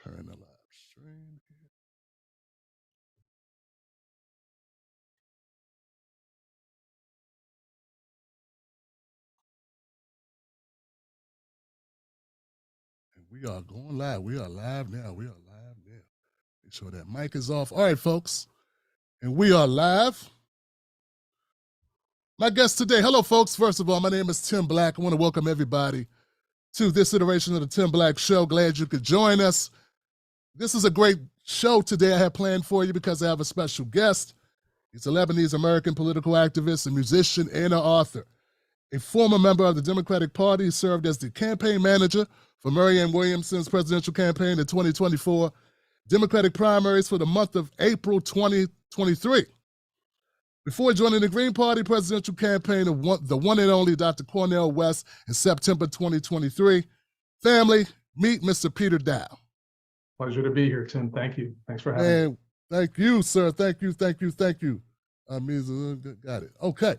Preparing the live stream here. And we are going live. We are live now. We are live now. Make sure that mic is off. All right, folks. And we are live. My guest today, hello, folks. First of all, my name is Tim Black. I want to welcome everybody to this iteration of the Tim Black Show. Glad you could join us. This is a great show today I have planned for you because I have a special guest. He's a Lebanese-American political activist, a musician, and an author. A former member of the Democratic Party, he served as the campaign manager for Marianne Williamson's presidential campaign in 2024, Democratic primaries for the month of April 2023. Before joining the Green Party presidential campaign of the one and only Dr. Cornel West in September 2023, family, meet Mr. Peter Daou. Pleasure to be here, Tim. Thank you. Thanks for having me. Thank you, sir. Thank you. Got it. Okay.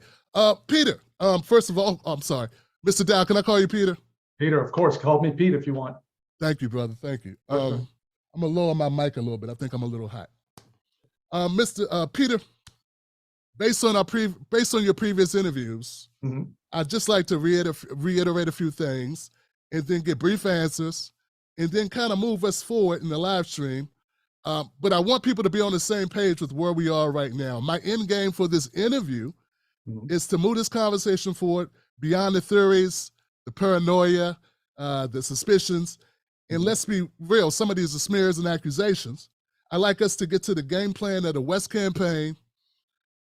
Peter, first of all, I'm sorry. Mr. Daou, can I call you Peter? Peter, of course. Call me Pete if you want. Thank you, brother. Thank you. I'm going to lower my mic a little bit. I think I'm a little hot. Mr. Peter, based on your previous interviews, I'd just like to reiterate a few things and then get brief answers and then kind of move us forward in the live stream. But I want people to be on the same page with where we are right now. My end game for this interview is to move this conversation forward beyond the theories, the paranoia, the suspicions, and let's be real, some of these are smears and accusations. I'd like us to get to the game plan of the West Campaign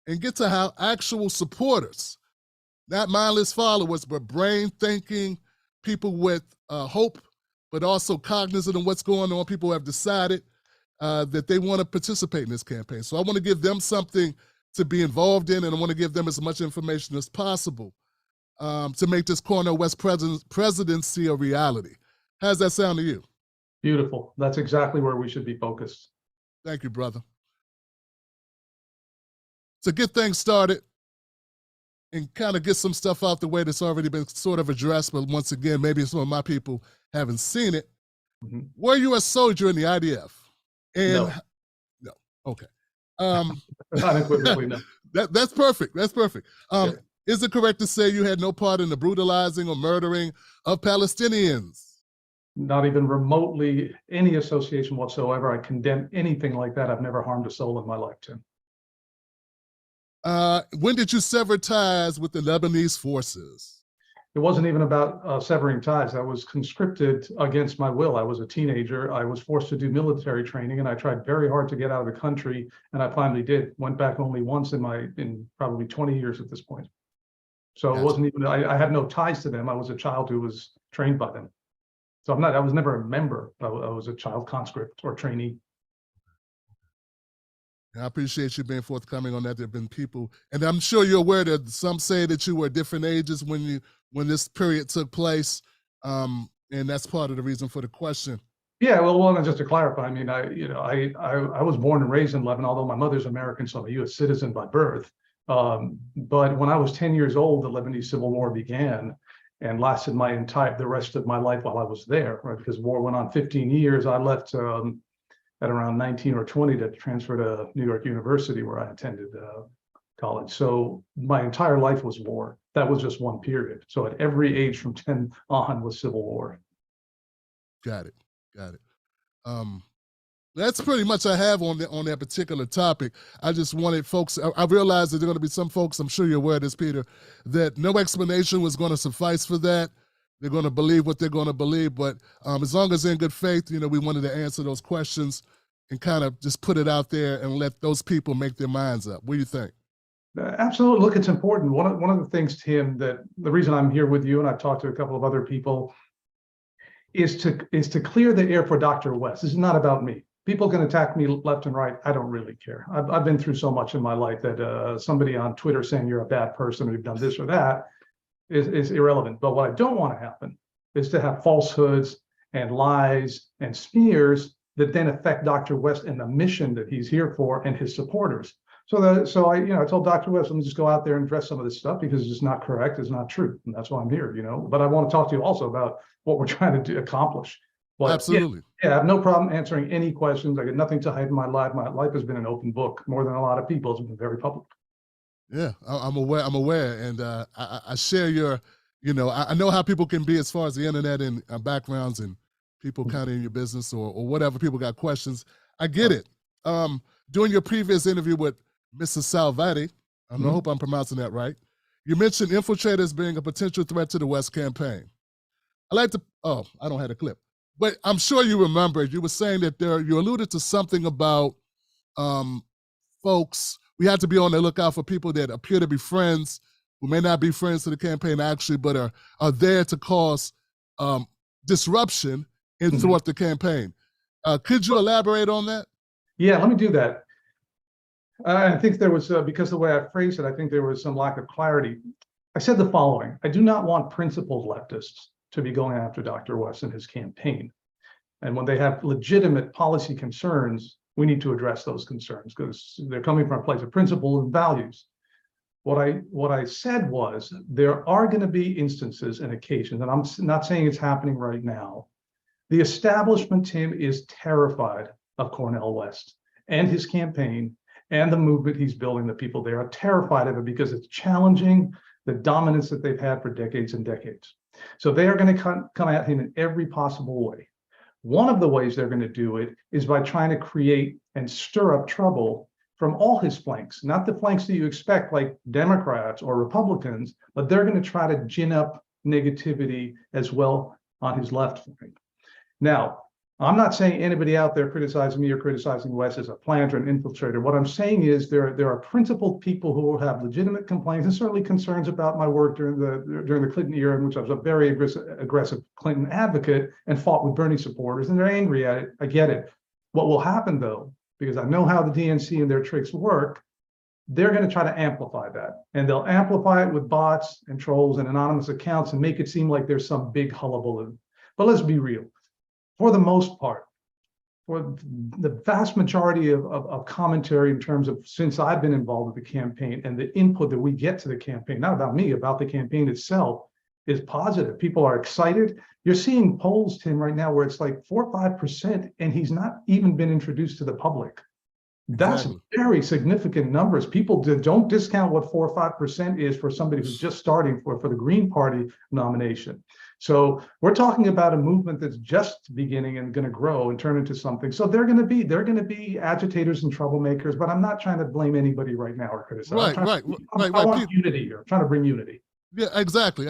and get to how actual supporters, not mindless followers, but brain-thinking people with hope, but also cognizant of what's going on, people who have decided that they want to participate in this campaign. So I want to give them something to be involved in, and I want to give them as much information as possible to make this Cornel West presidency a reality. How's that sound to you? Beautiful. That's exactly where we should be focused. Thank you, brother. To get things started and kind of get some stuff out the way that's already been sort of addressed, but once again, maybe some of my people haven't seen it. Were you a soldier in the IDF? And no. Okay. Unequivocally, no. That's perfect. That's perfect. Okay. Is it correct to say you had no part in the brutalizing or murdering of Palestinians? Not even remotely any association whatsoever. I condemn anything like that. I've never harmed a soul in my life, Tim. When did you sever ties with the Lebanese forces? It wasn't even about severing ties. I was conscripted against my will. I was a teenager. I was forced to do military training, and I tried very hard to get out of the country, and I finally did. Went back only once in probably 20 years at this point. So It wasn't even, I had no ties to them. I was a child who was trained by them. So I was never a member. I was a child conscript or trainee. I appreciate you being forthcoming on that. There have been people, and I'm sure you're aware that some say that you were at different ages when this period took place, and that's part of the reason for the question. Yeah, well, just to clarify, I mean, I was born and raised in Lebanon, although my mother's American, so I'm a U.S. citizen by birth. But when I was 10 years old, the Lebanese Civil War began and lasted the rest of my life while I was there, right? Because the war went on 15 years. I left at around 19 or 20 to transfer to New York University, where I attended college. So my entire life was war. That was just one period. So at every age from 10 on was Civil War. Got it. That's pretty much I have on that particular topic. I just wanted folks, I realized that there are going to be some folks, I'm sure you're aware of this, Peter, that no explanation was going to suffice for that. They're going to believe what they're going to believe, but as long as they're in good faith, we wanted to answer those questions and kind of just put it out there and let those people make their minds up. What do you think? Absolutely. Look, it's important. One of the things, Tim, that the reason I'm here with you, and I've talked to a couple of other people, is to clear the air for Dr. West. This is not about me. People can attack me left and right. I don't really care. I've been through so much in my life that somebody on Twitter saying you're a bad person or you've done this or that is irrelevant. But what I don't want to happen is to have falsehoods and lies and smears that then affect Dr. West and the mission that he's here for and his supporters. So I told Dr. West, let me just go out there and address some of this stuff because it's just not correct, it's not true, and that's why I'm here. But I want to talk to you also about what we're trying to accomplish. But Absolutely. yeah, I have no problem answering any questions. I got nothing to hide in my life. My life has been an open book more than a lot of people's. It's been very public. Yeah, I'm aware. I'm aware, and I share your. I know how people can be as far as the internet and backgrounds and people kind of in your business or whatever. People got questions. I get it. During your previous interview with Mrs. Salvati, I hope I'm pronouncing that right. You mentioned infiltrators being a potential threat to the West Campaign. I like to. Oh, I don't have a clip, but I'm sure you remember. You were saying that you alluded to something about folks. We had to be on the lookout for people that appear to be friends, who may not be friends to the campaign actually, but are there to cause disruption and thwart the campaign. Could you elaborate on that? Yeah, let me do that. I think there was, because of the way I phrased it, I think there was some lack of clarity. I said the following: I do not want principled leftists to be going after Dr. West and his campaign. And when they have legitimate policy concerns, we need to address those concerns because they're coming from a place of principle and values. What I said was there are going to be instances and occasions, and I'm not saying it's happening right now. The establishment, Tim, is terrified of Cornel West and his campaign and the movement he's building. The people there are terrified of it because it's challenging the dominance that they've had for decades and decades. So they are going to come at him in every possible way. One of the ways they're going to do it is by trying to create and stir up trouble from all his flanks, not the flanks that you expect like Democrats or Republicans, but they're going to try to gin up negativity as well on his left flank. Now, I'm not saying anybody out there criticizing me or criticizing West as a planter and infiltrator. What I'm saying is there are principled people who will have legitimate complaints and certainly concerns about my work during the Clinton era, in which I was a very aggressive Clinton advocate and fought with Bernie supporters, and they're angry at it. I get it. What will happen though, because I know how the DNC and their tricks work, they're going to try to amplify that, and they'll amplify it with bots and trolls and anonymous accounts and make it seem like there's some big hullabaloo. But let's be real. For the most part, for the vast majority of commentary in terms of since I've been involved with the campaign and the input that we get to the campaign, not about me, about the campaign itself, is positive. People are excited. You're seeing polls, Tim, right now where it's like 4 or 5%, and he's not even been introduced to the public. That's very significant numbers. People don't discount what 4 or 5% is for somebody who's just starting for the Green Party nomination. So we're talking about a movement that's just beginning and going to grow and turn into something. So they're going to be agitators and troublemakers. But I'm not trying to blame anybody right now or criticize. Right. I want unity here. I'm trying to bring unity. Yeah, exactly.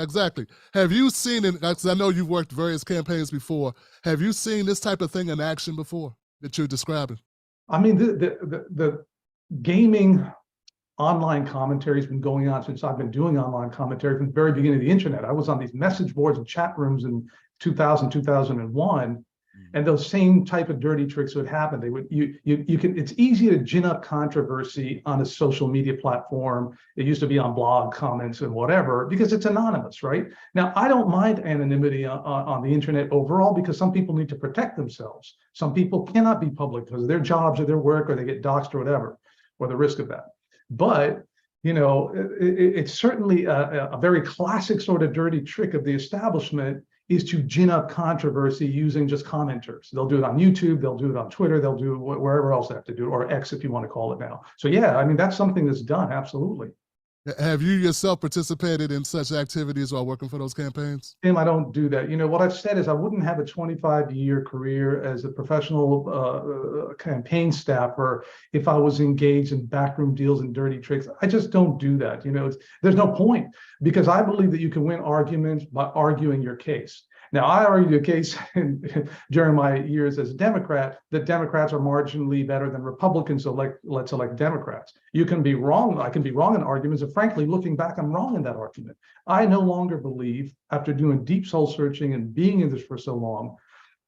Have you seen it? Because I know you've worked various campaigns before. Have you seen this type of thing in action before that you're describing? I mean, the gaming online commentary has been going on since I've been doing online commentary from the very beginning of the internet. I was on these message boards and chat rooms in 2000, 2001, and those same type of dirty tricks would happen. They would it's easy to gin up controversy on a social media platform. It used to be on blog comments and whatever because it's anonymous, right? Now, I don't mind anonymity on the internet overall because some people need to protect themselves. Some people cannot be public because of their jobs or their work, or they get doxxed or whatever, or the risk of that. But it's certainly a very classic sort of dirty trick of the establishment is to gin up controversy using just commenters. They'll do it on YouTube, they'll do it on Twitter, they'll do it wherever else they have to do it, or X if you want to call it now. So yeah, I mean, that's something that's done, absolutely. Have you yourself participated in such activities while working for those campaigns? Tim, I don't do that. What I've said is I wouldn't have a 25-year career as a professional campaign staffer if I was engaged in backroom deals and dirty tricks. I just don't do that. There's no point because I believe that you can win arguments by arguing your case. Now, I argued a case during my years as a Democrat that Democrats are marginally better than Republicans, so let's elect Democrats. You can be wrong. I can be wrong in arguments, and frankly, looking back, I'm wrong in that argument. I no longer believe, after doing deep soul searching and being in this for so long,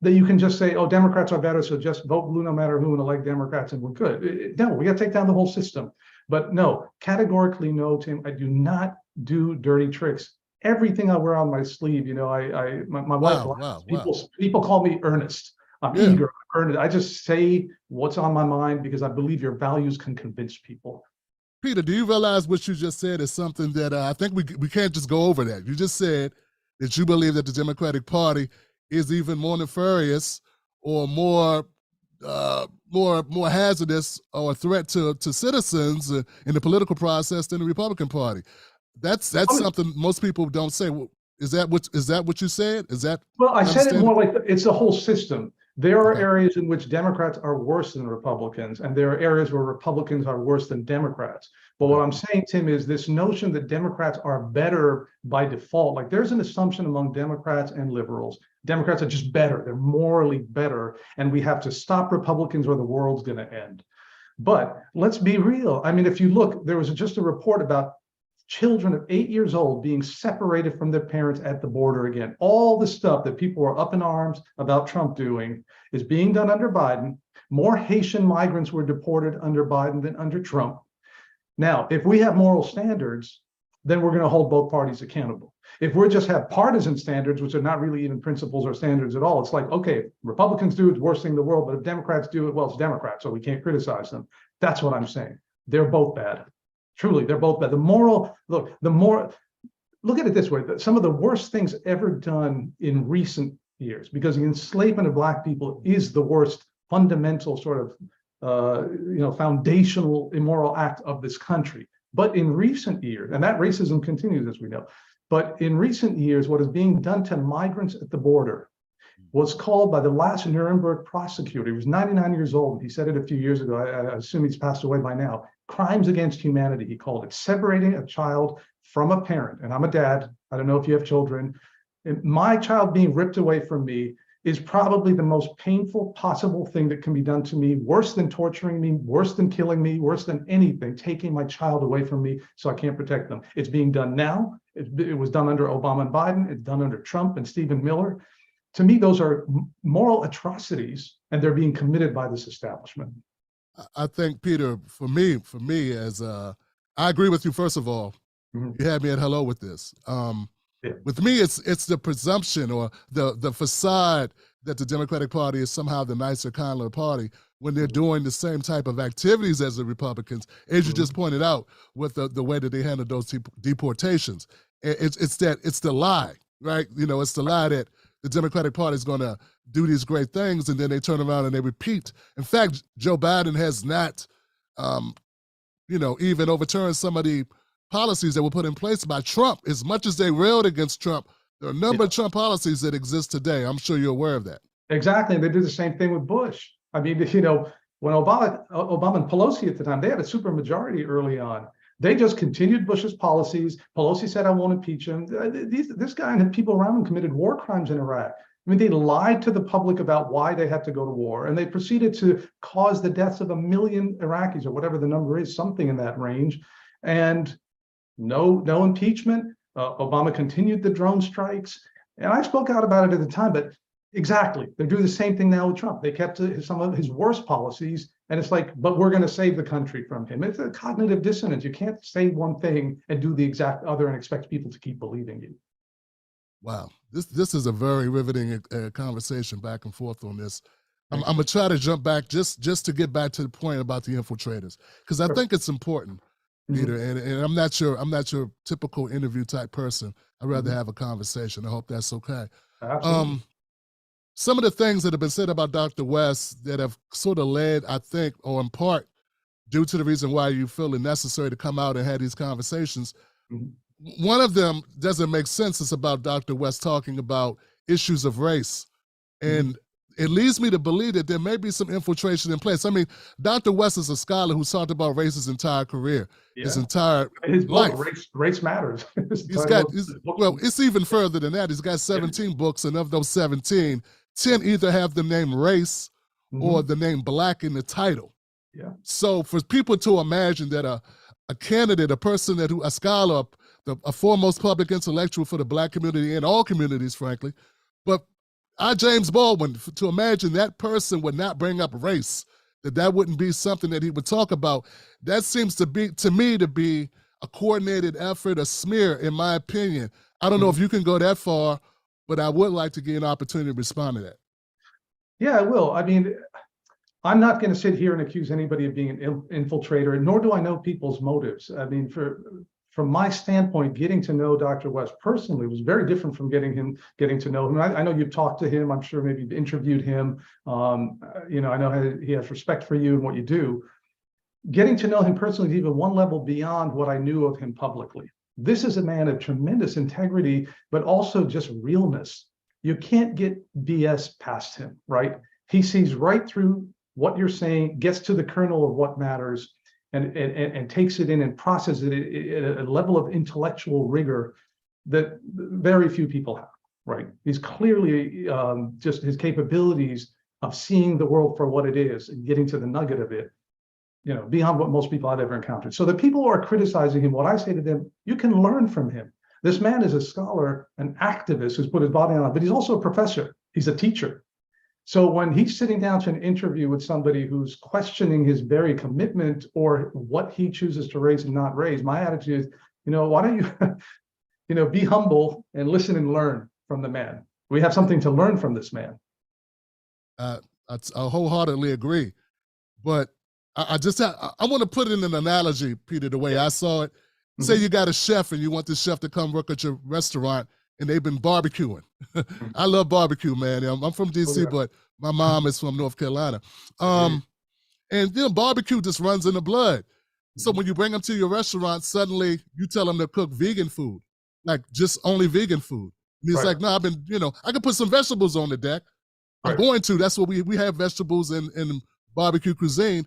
that you can just say, oh, Democrats are better, so just vote blue no matter who and elect Democrats and we're good. No, we got to take down the whole system. But no, categorically no, Tim, I do not do dirty tricks. Everything I wear on my sleeve, my wife, people call me earnest. I'm eager, earnest. I just say what's on my mind because I believe your values can convince people. Peter, do you realize what you just said is something that I think we can't just go over that. You just said that you believe that the Democratic Party is even more nefarious or more hazardous or a threat to citizens in the political process than the Republican Party. That's something most people don't say. Well, is that what you said? Is that well? I said it more like it's a whole system. There are Okay. areas in which Democrats are worse than Republicans, and there are areas where Republicans are worse than Democrats. But what I'm saying, Tim, is this notion that Democrats are better by default. Like there's an assumption among Democrats and liberals. Democrats are just better. They're morally better, and we have to stop Republicans or the world's going to end. But let's be real. I mean, if you look, there was just a report about children of 8 years old being separated from their parents at the border again. All the stuff that people were up in arms about Trump doing is being done under Biden. More Haitian migrants were deported under Biden than under Trump. Now, if we have moral standards, then we're going to hold both parties accountable. If we just have partisan standards, which are not really even principles or standards at all, it's like, okay, Republicans do it, it's the worst thing in the world, but if Democrats do it, well, it's Democrats, so we can't criticize them. That's what I'm saying. They're both bad. Truly, they're both bad. Look at it this way. Some of the worst things ever done in recent years, because the enslavement of Black people is the worst fundamental sort of foundational immoral act of this country. But in recent years, and that racism continues, as we know, but in recent years, what is being done to migrants at the border was called by the last Nuremberg prosecutor. He was 99 years old. He said it a few years ago. I assume he's passed away by now. Crimes against humanity, he called it, separating a child from a parent. And I'm a dad. I don't know if you have children. And my child being ripped away from me is probably the most painful possible thing that can be done to me, worse than torturing me, worse than killing me, worse than anything, taking my child away from me so I can't protect them. It's being done now. It was done under Obama and Biden. It's done under Trump and Stephen Miller. To me, those are moral atrocities, and they're being committed by this establishment. I think, Peter, for me, I agree with you. First of all, you had me at hello with this. With me, it's the presumption or the facade that the Democratic Party is somehow the nicer, kinder party when they're doing the same type of activities as the Republicans, as you just pointed out, with the way that they handle those deportations. It's the lie, right? It's the lie that the Democratic Party is going to do these great things, and then they turn around and they repeat. In fact, Joe Biden has not, even overturned some of the policies that were put in place by Trump. As much as they railed against Trump, there are a number of Trump policies that exist today. I'm sure you're aware of that. Exactly. They did the same thing with Bush. I mean, when Obama and Pelosi at the time, they had a supermajority early on. They just continued Bush's policies. Pelosi said, I won't impeach him. This guy and the people around him committed war crimes in Iraq. I mean, they lied to the public about why they had to go to war, and they proceeded to cause the deaths of 1 million Iraqis, or whatever the number is, something in that range. And no impeachment. Obama continued the drone strikes. And I spoke out about it at the time, but exactly, they're doing the same thing now with Trump. They kept some of his worst policies, and it's like, but we're going to save the country from him. It's a cognitive dissonance. You can't say one thing and do the exact other and expect people to keep believing you. Wow, this is a very riveting conversation back and forth on this. I'm gonna try to jump back just to get back to the point about the infiltrators, because I think it's important, Peter. And I'm not your typical interview type person. I'd rather have a conversation. I hope that's okay. Absolutely. Some of the things that have been said about Dr. West that have sort of led, I think, or in part, due to the reason why you feel it necessary to come out and have these conversations. One of them doesn't make sense. It's about Dr. West talking about issues of race. And it leads me to believe that there may be some infiltration in place. I mean, Dr. West is a scholar who's talked about race his entire career, his entire life. Race Matters. It's even further than that. He's got 17 books, and of those 17, 10 either have the name race or the name Black in the title. So for people to imagine that a candidate, a scholar, a foremost public intellectual for the Black community and all communities, frankly, but James Baldwin, to imagine that person would not bring up race, that wouldn't be something that he would talk about, that seems to me to be a coordinated effort, a smear, in my opinion. I don't know if you can go that far, but I would like to get an opportunity to respond to that. Yeah, I will. I mean, I'm not going to sit here and accuse anybody of being an infiltrator, nor do I know people's motives. I mean, for from my standpoint, getting to know Dr. West personally was very different from getting to know him. I know you've talked to him. I'm sure maybe you've interviewed him. You know, I know he has respect for you and what you do. Getting to know him personally is even one level beyond what I knew of him publicly. This is a man of tremendous integrity, but also just realness. You can't get BS past him, right? He sees right through what you're saying, gets to the kernel of what matters, and takes it in and processes it at a level of intellectual rigor that very few people have, right? He's clearly just his capabilities of seeing the world for what it is and getting to the nugget of it, you know, beyond what most people I've ever encountered. So the people who are criticizing him, what I say to them, you can learn from him. This man is a scholar, an activist who's put his body on, but he's also a professor. He's a teacher. So when he's sitting down to an interview with somebody who's questioning his very commitment or what he chooses to raise and not raise, my attitude is, you know, why don't you, you know, be humble and listen and learn from the man. We have something to learn from this man. I wholeheartedly agree, but I want to put in an analogy, Peter, the way I saw it. Say you got a chef and you want this chef to come work at your restaurant and they've been barbecuing. I love barbecue, man. I'm from DC, but my mom is from North Carolina. And you know, barbecue just runs in the blood. So when you bring them to your restaurant, suddenly you tell them to cook vegan food, like just only vegan food. And it's like, no, I've been, you know, I can put some vegetables on the deck. I'm going to. That's what we have vegetables in barbecue cuisine.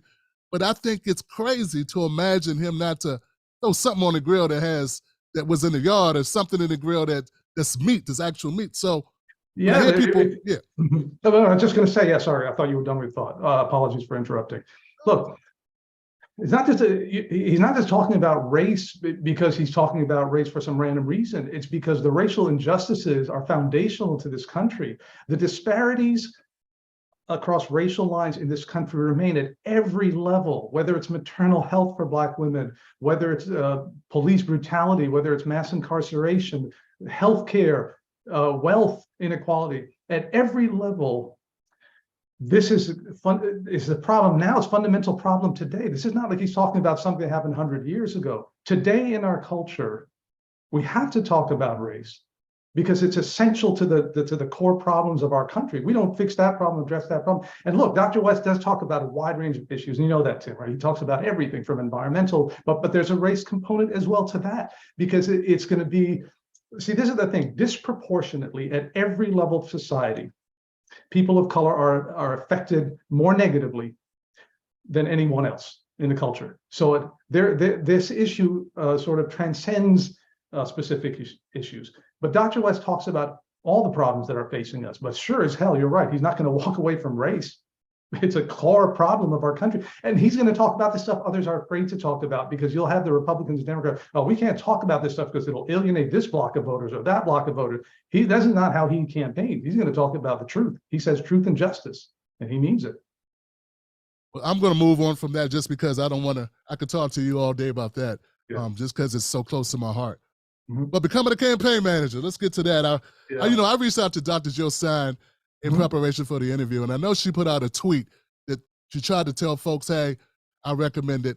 But I think it's crazy to imagine him not to throw something on the grill that was in the yard or something in the grill that's meat, that's actual meat. So yeah, people, No, I was just going to say, yeah, sorry, I thought you were done with thought. Apologies for interrupting. Look, he's not just talking about race because he's talking about race for some random reason. It's because the racial injustices are foundational to this country. The disparities across racial lines in this country remain at every level, whether it's maternal health for Black women, whether it's police brutality, whether it's mass incarceration, healthcare, wealth inequality. At every level, this is the problem now. It's a fundamental problem today. This is not like he's talking about something that happened 100 years ago. Today in our culture, we have to talk about race, because it's essential to the core problems of our country. We don't fix that problem, address that problem. And look, Dr. West does talk about a wide range of issues, and you know that, Tim, right? He talks about everything from environmental, but there's a race component as well to that, because it's going to be, see, this is the thing, disproportionately at every level of society, people of color are affected more negatively than anyone else in the culture. So this issue sort of transcends specific issues. But Dr. West talks about all the problems that are facing us. But sure as hell, you're right. He's not going to walk away from race. It's a core problem of our country. And he's going to talk about the stuff others are afraid to talk about, because you'll have the Republicans and Democrats, oh, we can't talk about this stuff because it'll alienate this block of voters or that block of voters. That's not how he campaigns. He's going to talk about the truth. He says truth and justice, and he means it. Well, I'm going to move on from that just because I don't want to, I could talk to you all day about that, just because it's so close to my heart. But becoming a campaign manager, let's get to that. I reached out to Dr. Jill Stein in preparation for the interview, and I know she put out a tweet that she tried to tell folks, hey, I recommended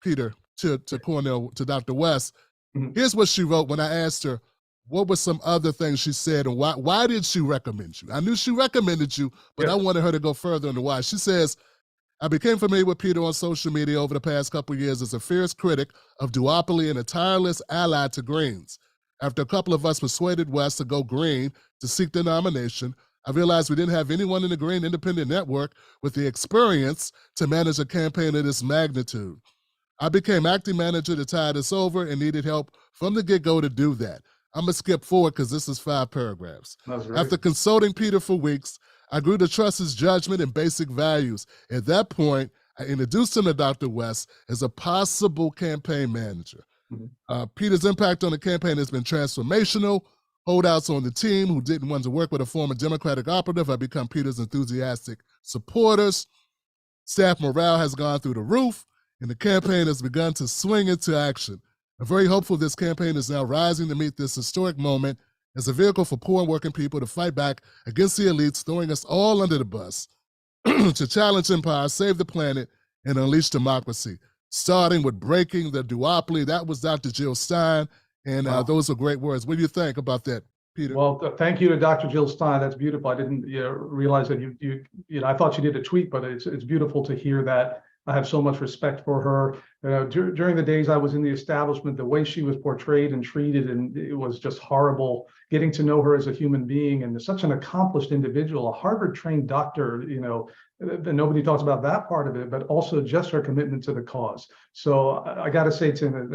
Peter to Cornel, to Dr. West. Here's what she wrote when I asked her, what were some other things she said, and why did she recommend you? I knew she recommended you, but I wanted her to go further into why. She says, I became familiar with Peter on social media over the past couple of years as a fierce critic of duopoly and a tireless ally to Greens. After a couple of us persuaded West to go green to seek the nomination, I realized we didn't have anyone in the Green Independent Network with the experience to manage a campaign of this magnitude. I became acting manager to tide us over and needed help from the get-go to do that. I'm going to skip forward because this is 5 paragraphs. After consulting Peter for weeks, I grew to trust his judgment and basic values. At that point, I introduced him to Dr. West as a possible campaign manager. Peter's impact on the campaign has been transformational. Holdouts on the team who didn't want to work with a former Democratic operative have become Peter's enthusiastic supporters. Staff morale has gone through the roof, and the campaign has begun to swing into action. I'm very hopeful this campaign is now rising to meet this historic moment as a vehicle for poor and working people to fight back against the elites throwing us all under the bus, to challenge empire, save the planet, and unleash democracy. starting with breaking the duopoly. That was Dr. Jill Stein, and Wow. those are great words. What do you think about that, Peter? Well, thank you to Dr. Jill Stein. That's beautiful. I didn't realize that you know, I thought she did a tweet, but it's beautiful to hear that. I have so much respect for her. During the days I was in the establishment, the way she was portrayed and treated, and it was just horrible. Getting to know her as a human being and such an accomplished individual, a Harvard-trained doctor, you know, nobody talks about that part of it, but also just her commitment to the cause. So I got to say, Tim,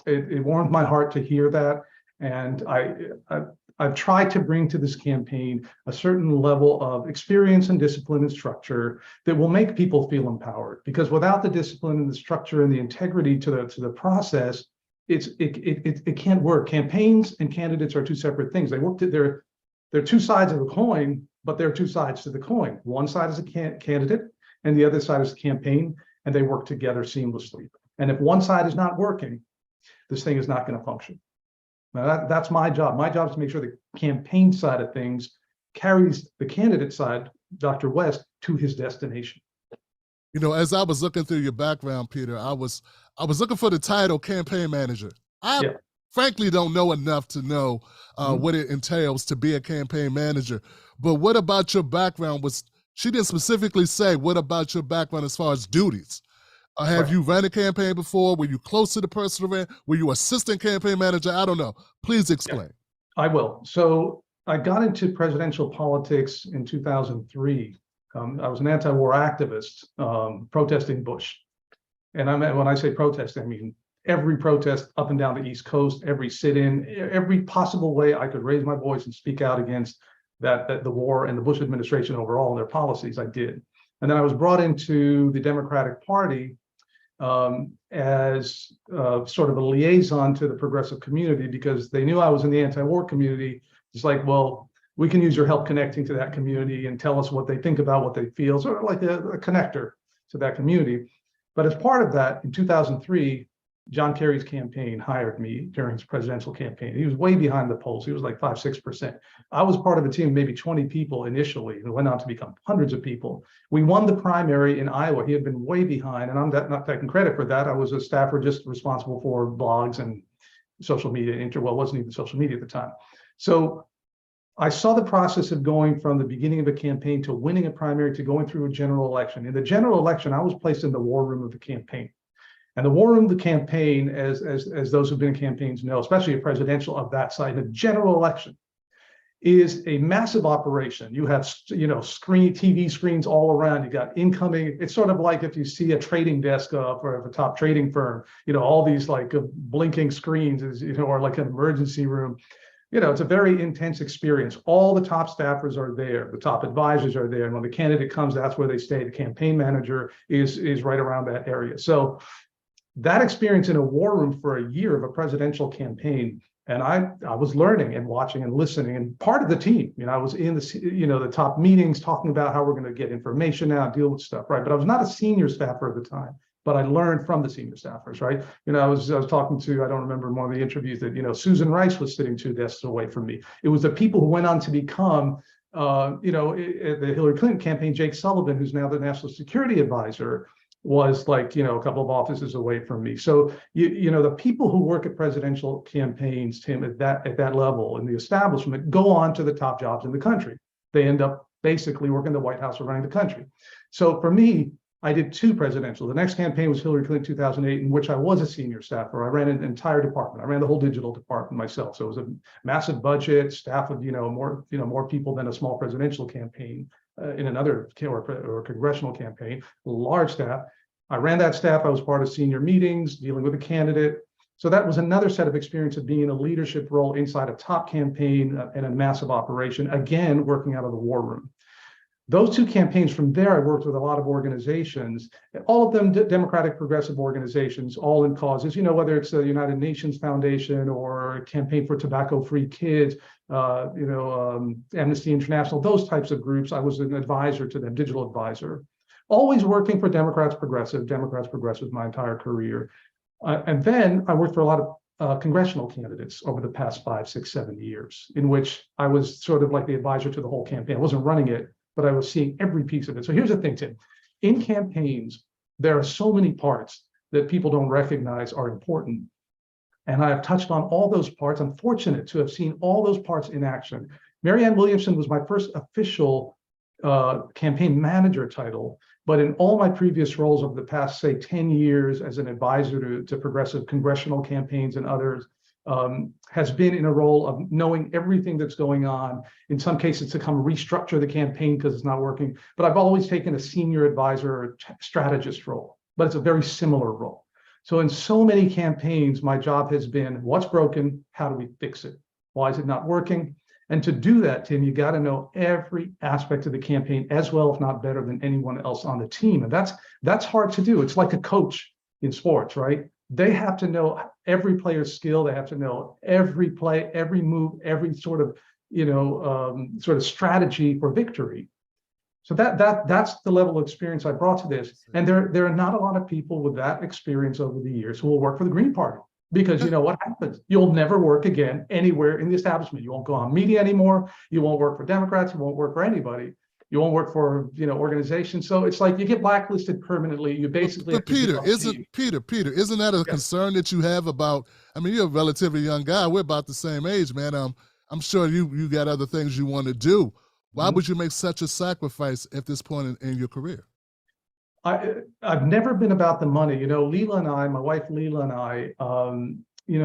it warmed my heart to hear that. And I've tried to bring to this campaign a certain level of experience and discipline and structure that will make people feel empowered. Because without the discipline and the structure and the integrity to the process, it can't work. Campaigns and candidates are two separate things. They work. They're two sides of the coin, but there are two sides to the coin. One side is a candidate, and the other side is the campaign, and they work together seamlessly. And if one side is not working, this thing is not going to function. Now that's my job. My job is to make sure the campaign side of things carries the candidate side, Dr. West, to his destination. You know, as I was looking through your background, Peter, I was looking for the title campaign manager. I frankly don't know enough to know what it entails to be a campaign manager. But what about your background? She didn't specifically say what about your background as far as duties. Have you run a campaign before? Were you close to the person who ran? Were you assistant campaign manager? I don't know. Please explain. Yeah, I will. So I got into presidential politics in 2003. I was an anti-war activist protesting Bush. And when I say protest, I mean every protest up and down the East Coast, every sit-in, every possible way I could raise my voice and speak out against the war and the Bush administration overall and their policies, I did. And then I was brought into the Democratic Party as sort of a liaison to the progressive community, because they knew I was in the anti-war community. It's like, well, we can use your help connecting to that community and tell us what they think about, what they feel, sort of like a connector to that community. But as part of that, in 2003, John Kerry's campaign hired me during his presidential campaign. He was way behind the polls. He was like 5-6%. I was part of a team of maybe 20 people initially, and went on to become hundreds of people. We won the primary in Iowa. He had been way behind, and I'm not taking credit for that. I was a staffer just responsible for blogs and social media. Well, it wasn't even social media at the time. So I saw the process of going from the beginning of a campaign to winning a primary to going through a general election. In the general election, I was placed in the war room of the campaign. And the war room of the campaign, as those who've been in campaigns know, especially a presidential of that side, the general election is a massive operation. You have, TV screens all around. You got incoming. It's sort of like if you see a trading desk for a top trading firm, all these like blinking screens, or like an emergency room. It's a very intense experience. All the top staffers are there. The top advisors are there. And when the candidate comes, that's where they stay. The campaign manager is right around that area. So that experience in a war room for a year of a presidential campaign, and I was learning and watching and listening, and part of the team. I was in the top meetings talking about how we're going to get information out, deal with stuff, right? But I was not a senior staffer at the time, but I learned from the senior staffers, right? I was talking to, I don't remember, one of the interviews that Susan Rice was sitting 2 desks away from me. It was the people who went on to become the Hillary Clinton campaign. Jake Sullivan, who's now the national security advisor, was like, a couple of offices away from me. So, the people who work at presidential campaigns, Tim, at that level in the establishment, go on to the top jobs in the country. They end up basically working the White House or running the country. So for me, I did 2 presidential. The next campaign was Hillary Clinton 2008, in which I was a senior staffer. I ran an entire department. I ran the whole digital department myself. So it was a massive budget, staff of more people than a small presidential campaign in another or congressional campaign. Large staff. I ran that staff. I was part of senior meetings, dealing with a candidate. So that was another set of experience of being in a leadership role inside a top campaign and a massive operation. Again, working out of the war room. Those 2 campaigns, from there, I worked with a lot of organizations, all of them Democratic progressive organizations, all in causes, whether it's the United Nations Foundation or Campaign for Tobacco-Free Kids, Amnesty International, those types of groups. I was an advisor to them, digital advisor, always working for Democrats Progressive my entire career. And then I worked for a lot of congressional candidates over the past 5, 6, 7 years, in which I was sort of like the advisor to the whole campaign. I wasn't running it, but I was seeing every piece of it. So here's the thing, Tim. In campaigns, There are so many parts that people don't recognize are important. And I have touched on all those parts. I'm fortunate to have seen all those parts in action. Marianne Williamson was my first official campaign manager title, but in all my previous roles over the past, say, 10 years as an advisor to progressive congressional campaigns and others, has been in a role of knowing everything that's going on. In some cases, to come restructure the campaign because it's not working. But I've always taken a senior advisor or strategist role, but it's a very similar role. So in so many campaigns, my job has been what's broken, how do we fix it? Why is it not working? And to do that, Tim, you got to know every aspect of the campaign as well, if not better than anyone else on the team. And that's hard to do. It's like a coach in sports, right? They have to know every player's skill. They have to know every play, every move, every sort of, sort of strategy for victory. So that's the level of experience I brought to this. And there are not a lot of people with that experience over the years who will work for the Green Party. Because you know what happens? You'll never work again anywhere in the establishment. You won't go on media anymore. You won't work for Democrats. You won't work for anybody. You won't work for organizations. So it's like you get blacklisted permanently. You basically. But Peter, isn't that a concern that you have about? I mean, you're a relatively young guy. We're about the same age, man. I'm sure you got other things you want to do. Why would you make such a sacrifice at this point in your career? I've never been about the money. Leela and I, my wife Leela and I,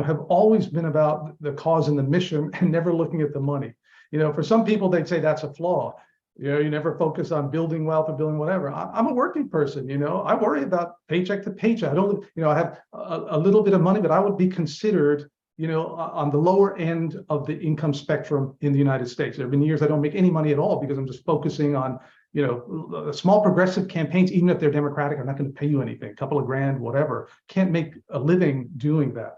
have always been about the cause and the mission and never looking at the money. For some people, they'd say that's a flaw. You never focus on building wealth or building whatever. I'm a working person. I worry about paycheck to paycheck. I don't, I have a little bit of money, but I would be considered, on the lower end of the income spectrum in the United States. There have been years I don't make any money at all because I'm just focusing on small progressive campaigns, even if they're Democratic, are not going to pay you anything, a couple of grand, whatever. Can't make a living doing that.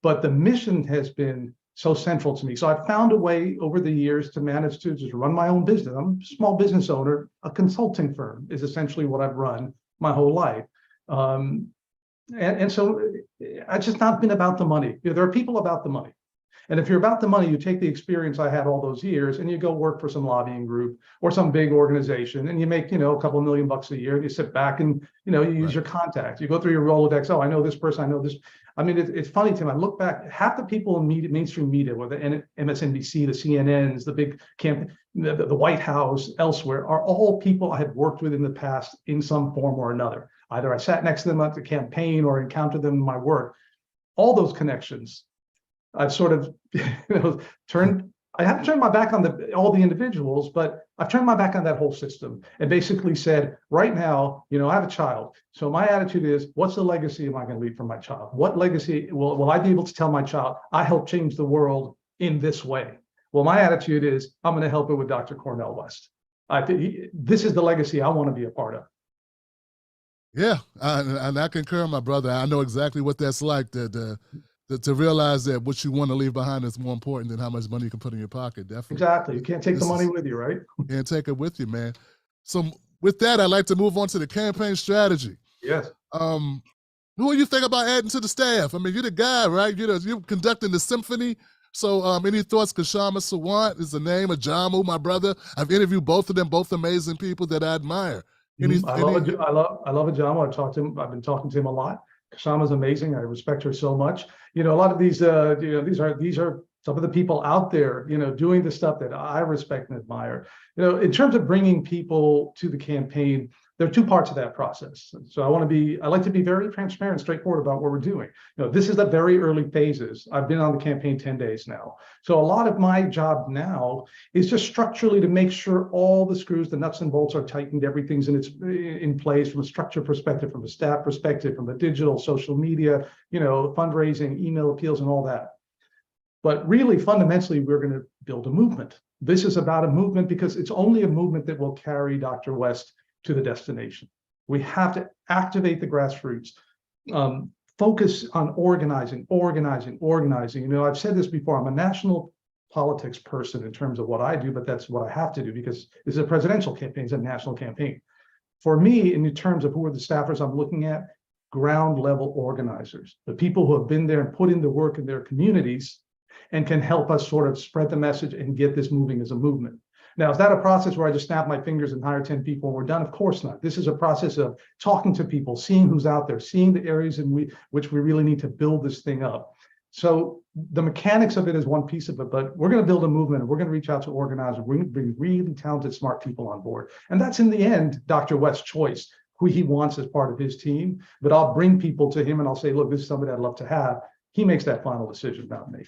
But the mission has been so central to me. So I've found a way over the years to manage to just run my own business. I'm a small business owner. A consulting firm is essentially what I've run my whole life. And so I've just not been about the money. There are people about the money. And if you're about the money, you take the experience I had all those years and you go work for some lobbying group or some big organization and you make, a couple of $1 million a year and you sit back and, you use your contacts. You go through your Rolodex. Oh, I know this person. I know this. I mean, it's funny, Tim. I look back, half the people in media, mainstream media, whether MSNBC, the CNNs, the big the White House, elsewhere, are all people I have worked with in the past in some form or another. Either I sat next to them at the campaign or encountered them in my work. All those connections, I've sort of I haven't turned my back on all the individuals, but I've turned my back on that whole system and basically said, right now, I have a child. So my attitude is, what's the legacy am I going to leave for my child? What legacy will I be able to tell my child, I helped change the world in this way? Well, my attitude is, I'm going to help it with Dr. Cornel West. This is the legacy I want to be a part of. Yeah, and I concur, my brother. I know exactly what that's like, to realize that what you want to leave behind is more important than how much money you can put in your pocket. Definitely. Exactly. You can't take the money with you, right? Can't take it with you, man. So with that, I'd like to move on to the campaign strategy. Yes. Who do you think about adding to the staff? I mean, you're the guy, right? You're conducting the symphony. So any thoughts? Kashama Sawant is the name of Jamu, my brother. I've interviewed both of them, both amazing people that I admire. I love Ajamu. I've been talking to him a lot. Kashama's amazing. I respect her so much. A lot of these, these are some of the people out there, doing the stuff that I respect and admire. In terms of bringing people to the campaign, there are two parts of that process. So I like to be very transparent, straightforward about what we're doing. This is the very early phases. I've been on the campaign 10 days now. So a lot of my job now is just structurally to make sure all the screws, the nuts and bolts are tightened, everything's in place from a structure perspective, from a staff perspective, from the digital, social media, fundraising, email appeals and all that. But really, fundamentally, we're going to build a movement. This is about a movement because it's only a movement that will carry Dr. West to the destination. We have to activate the grassroots, focus on organizing. I've said this before, I'm a national politics person in terms of what I do, but that's what I have to do because this is a presidential campaign, it's a national campaign. For me, in terms of who are the staffers I'm looking at, ground level organizers, the people who have been there and put in the work in their communities and can help us sort of spread the message and get this moving as a movement. Now, is that a process where I just snap my fingers and hire 10 people and we're done? Of course not. This is a process of talking to people, seeing who's out there, seeing the areas in which we really need to build this thing up. So the mechanics of it is one piece of it, but we're going to build a movement and we're going to reach out to organizers. We're going to bring really talented, smart people on board. And that's in the end, Dr. West's choice, who he wants as part of his team. But I'll bring people to him and I'll say, look, this is somebody I'd love to have. He makes that final decision, not me.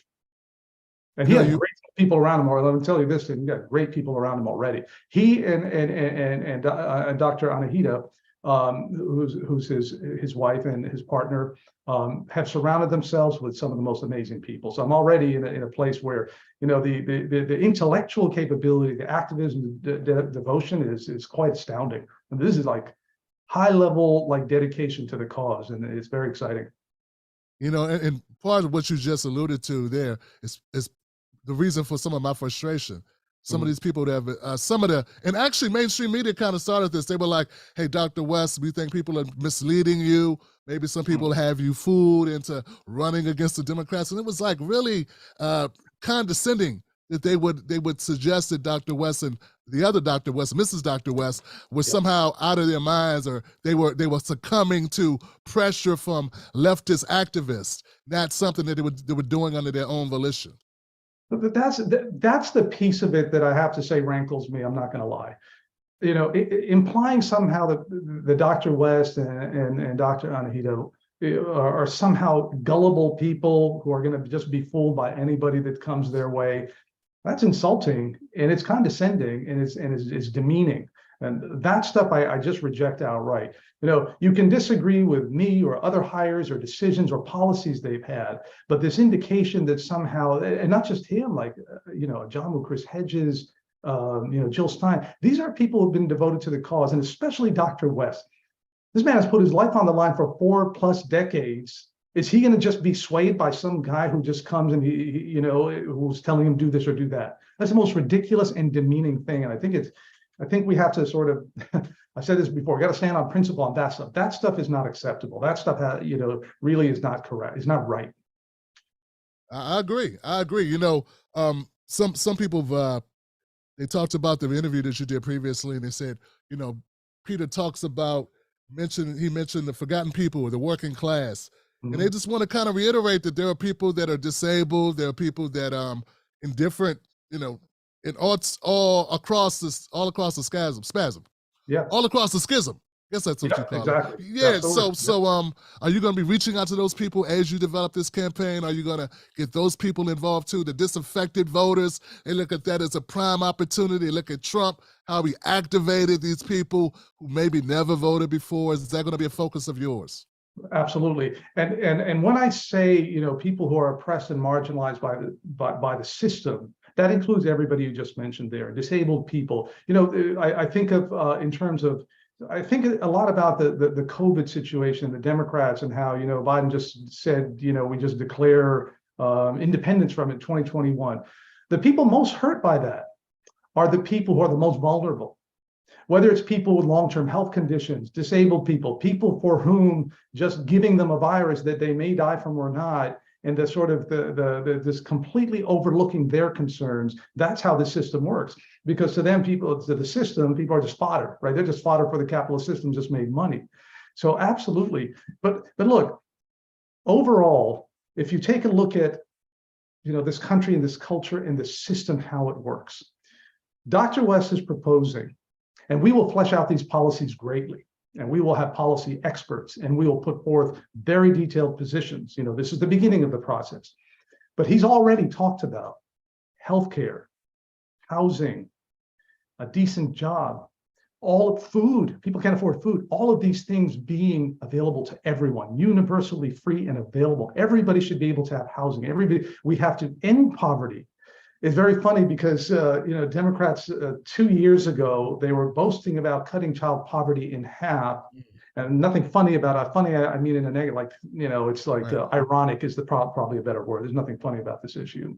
And he has great people around him. Or let me tell you this, he got great people around him already. He and Dr. Anahita, who's his wife and his partner, have surrounded themselves with some of the most amazing people. So I'm already in a place where, you know, the intellectual capability, the activism, the devotion is quite astounding. And this is like high level, like dedication to the cause, and it's very exciting. You know, and part of what you just alluded to there is the reason for some of my frustration. Some of these people that have, and actually mainstream media kind of started this. They were like, hey, Dr. West, we think people are misleading you. Maybe some people have you fooled into running against the Democrats. And it was like really condescending that they would suggest that Dr. West and the other Dr. West, Mrs. Dr. West, were somehow out of their minds, or they were succumbing to pressure from leftist activists. That's something that they were doing under their own volition. But that's the piece of it that I have to say rankles me. I'm not going to lie. You know, implying somehow that the Dr. West and Dr. Anahita are somehow gullible people who are going to just be fooled by anybody that comes their way. That's insulting, and it's condescending, and it's demeaning. And that stuff I just reject outright. You know, you can disagree with me or other hires or decisions or policies they've had, but this indication that somehow, and not just him, like, you know, John Chris Hedges, you know, Jill Stein, these are people who've been devoted to the cause, and especially Dr. West. This man has put his life on the line for 4+ decades. Is he going to just be swayed by some guy who just comes and he, you know, who's telling him do this or do that? That's the most ridiculous and demeaning thing. And I think we have to sort of, I said this before, we got to stand on principle on that stuff. That stuff is not acceptable. That stuff, you know, really is not correct. It's not right. I agree. You know, some people, they talked about the interview that you did previously, and they said, you know, Peter talks about, he mentioned the forgotten people or the working class. And they just want to kind of reiterate that there are people that are disabled, there are people that in different, you know, in all across the spasm. Yeah. All across the schism. I guess that's what you call exactly. it. Yeah. Absolutely. So are you going to be reaching out to those people as you develop this campaign? Are you going to get those people involved too? The disaffected voters, they look at that as a prime opportunity. They look at Trump, how he activated these people who maybe never voted before. Is that going to be a focus of yours? Absolutely. And when I say, you know, people who are oppressed and marginalized by the system, that includes everybody you just mentioned there, disabled people. You know, I think of in terms of, I think a lot about the COVID situation, the Democrats, and how, you know, Biden just said, you know, we just declare independence from it 2021. The people most hurt by that are the people who are the most vulnerable. Whether it's people with long-term health conditions, disabled people, people for whom just giving them a virus that they may die from or not, and the sort of this completely overlooking their concerns, that's how the system works. Because to them, to the system, people are just fodder, right? They're just fodder for the capitalist system, just made money. So absolutely. But look, overall, if you take a look at, you know, this country and this culture and the system, how it works, Dr. West is proposing, and we will flesh out these policies greatly, and we will have policy experts, and we will put forth very detailed positions. You know, this is the beginning of the process. But he's already talked about healthcare, housing, a decent job, all of food. People can't afford food. All of these things being available to everyone, universally free and available. Everybody should be able to have housing. We have to end poverty. It's very funny because, you know, Democrats 2 years ago, they were boasting about cutting child poverty in half, and nothing funny about it. Funny, I mean in a negative, like, you know, it's like ironic is probably a better word. There's nothing funny about this issue.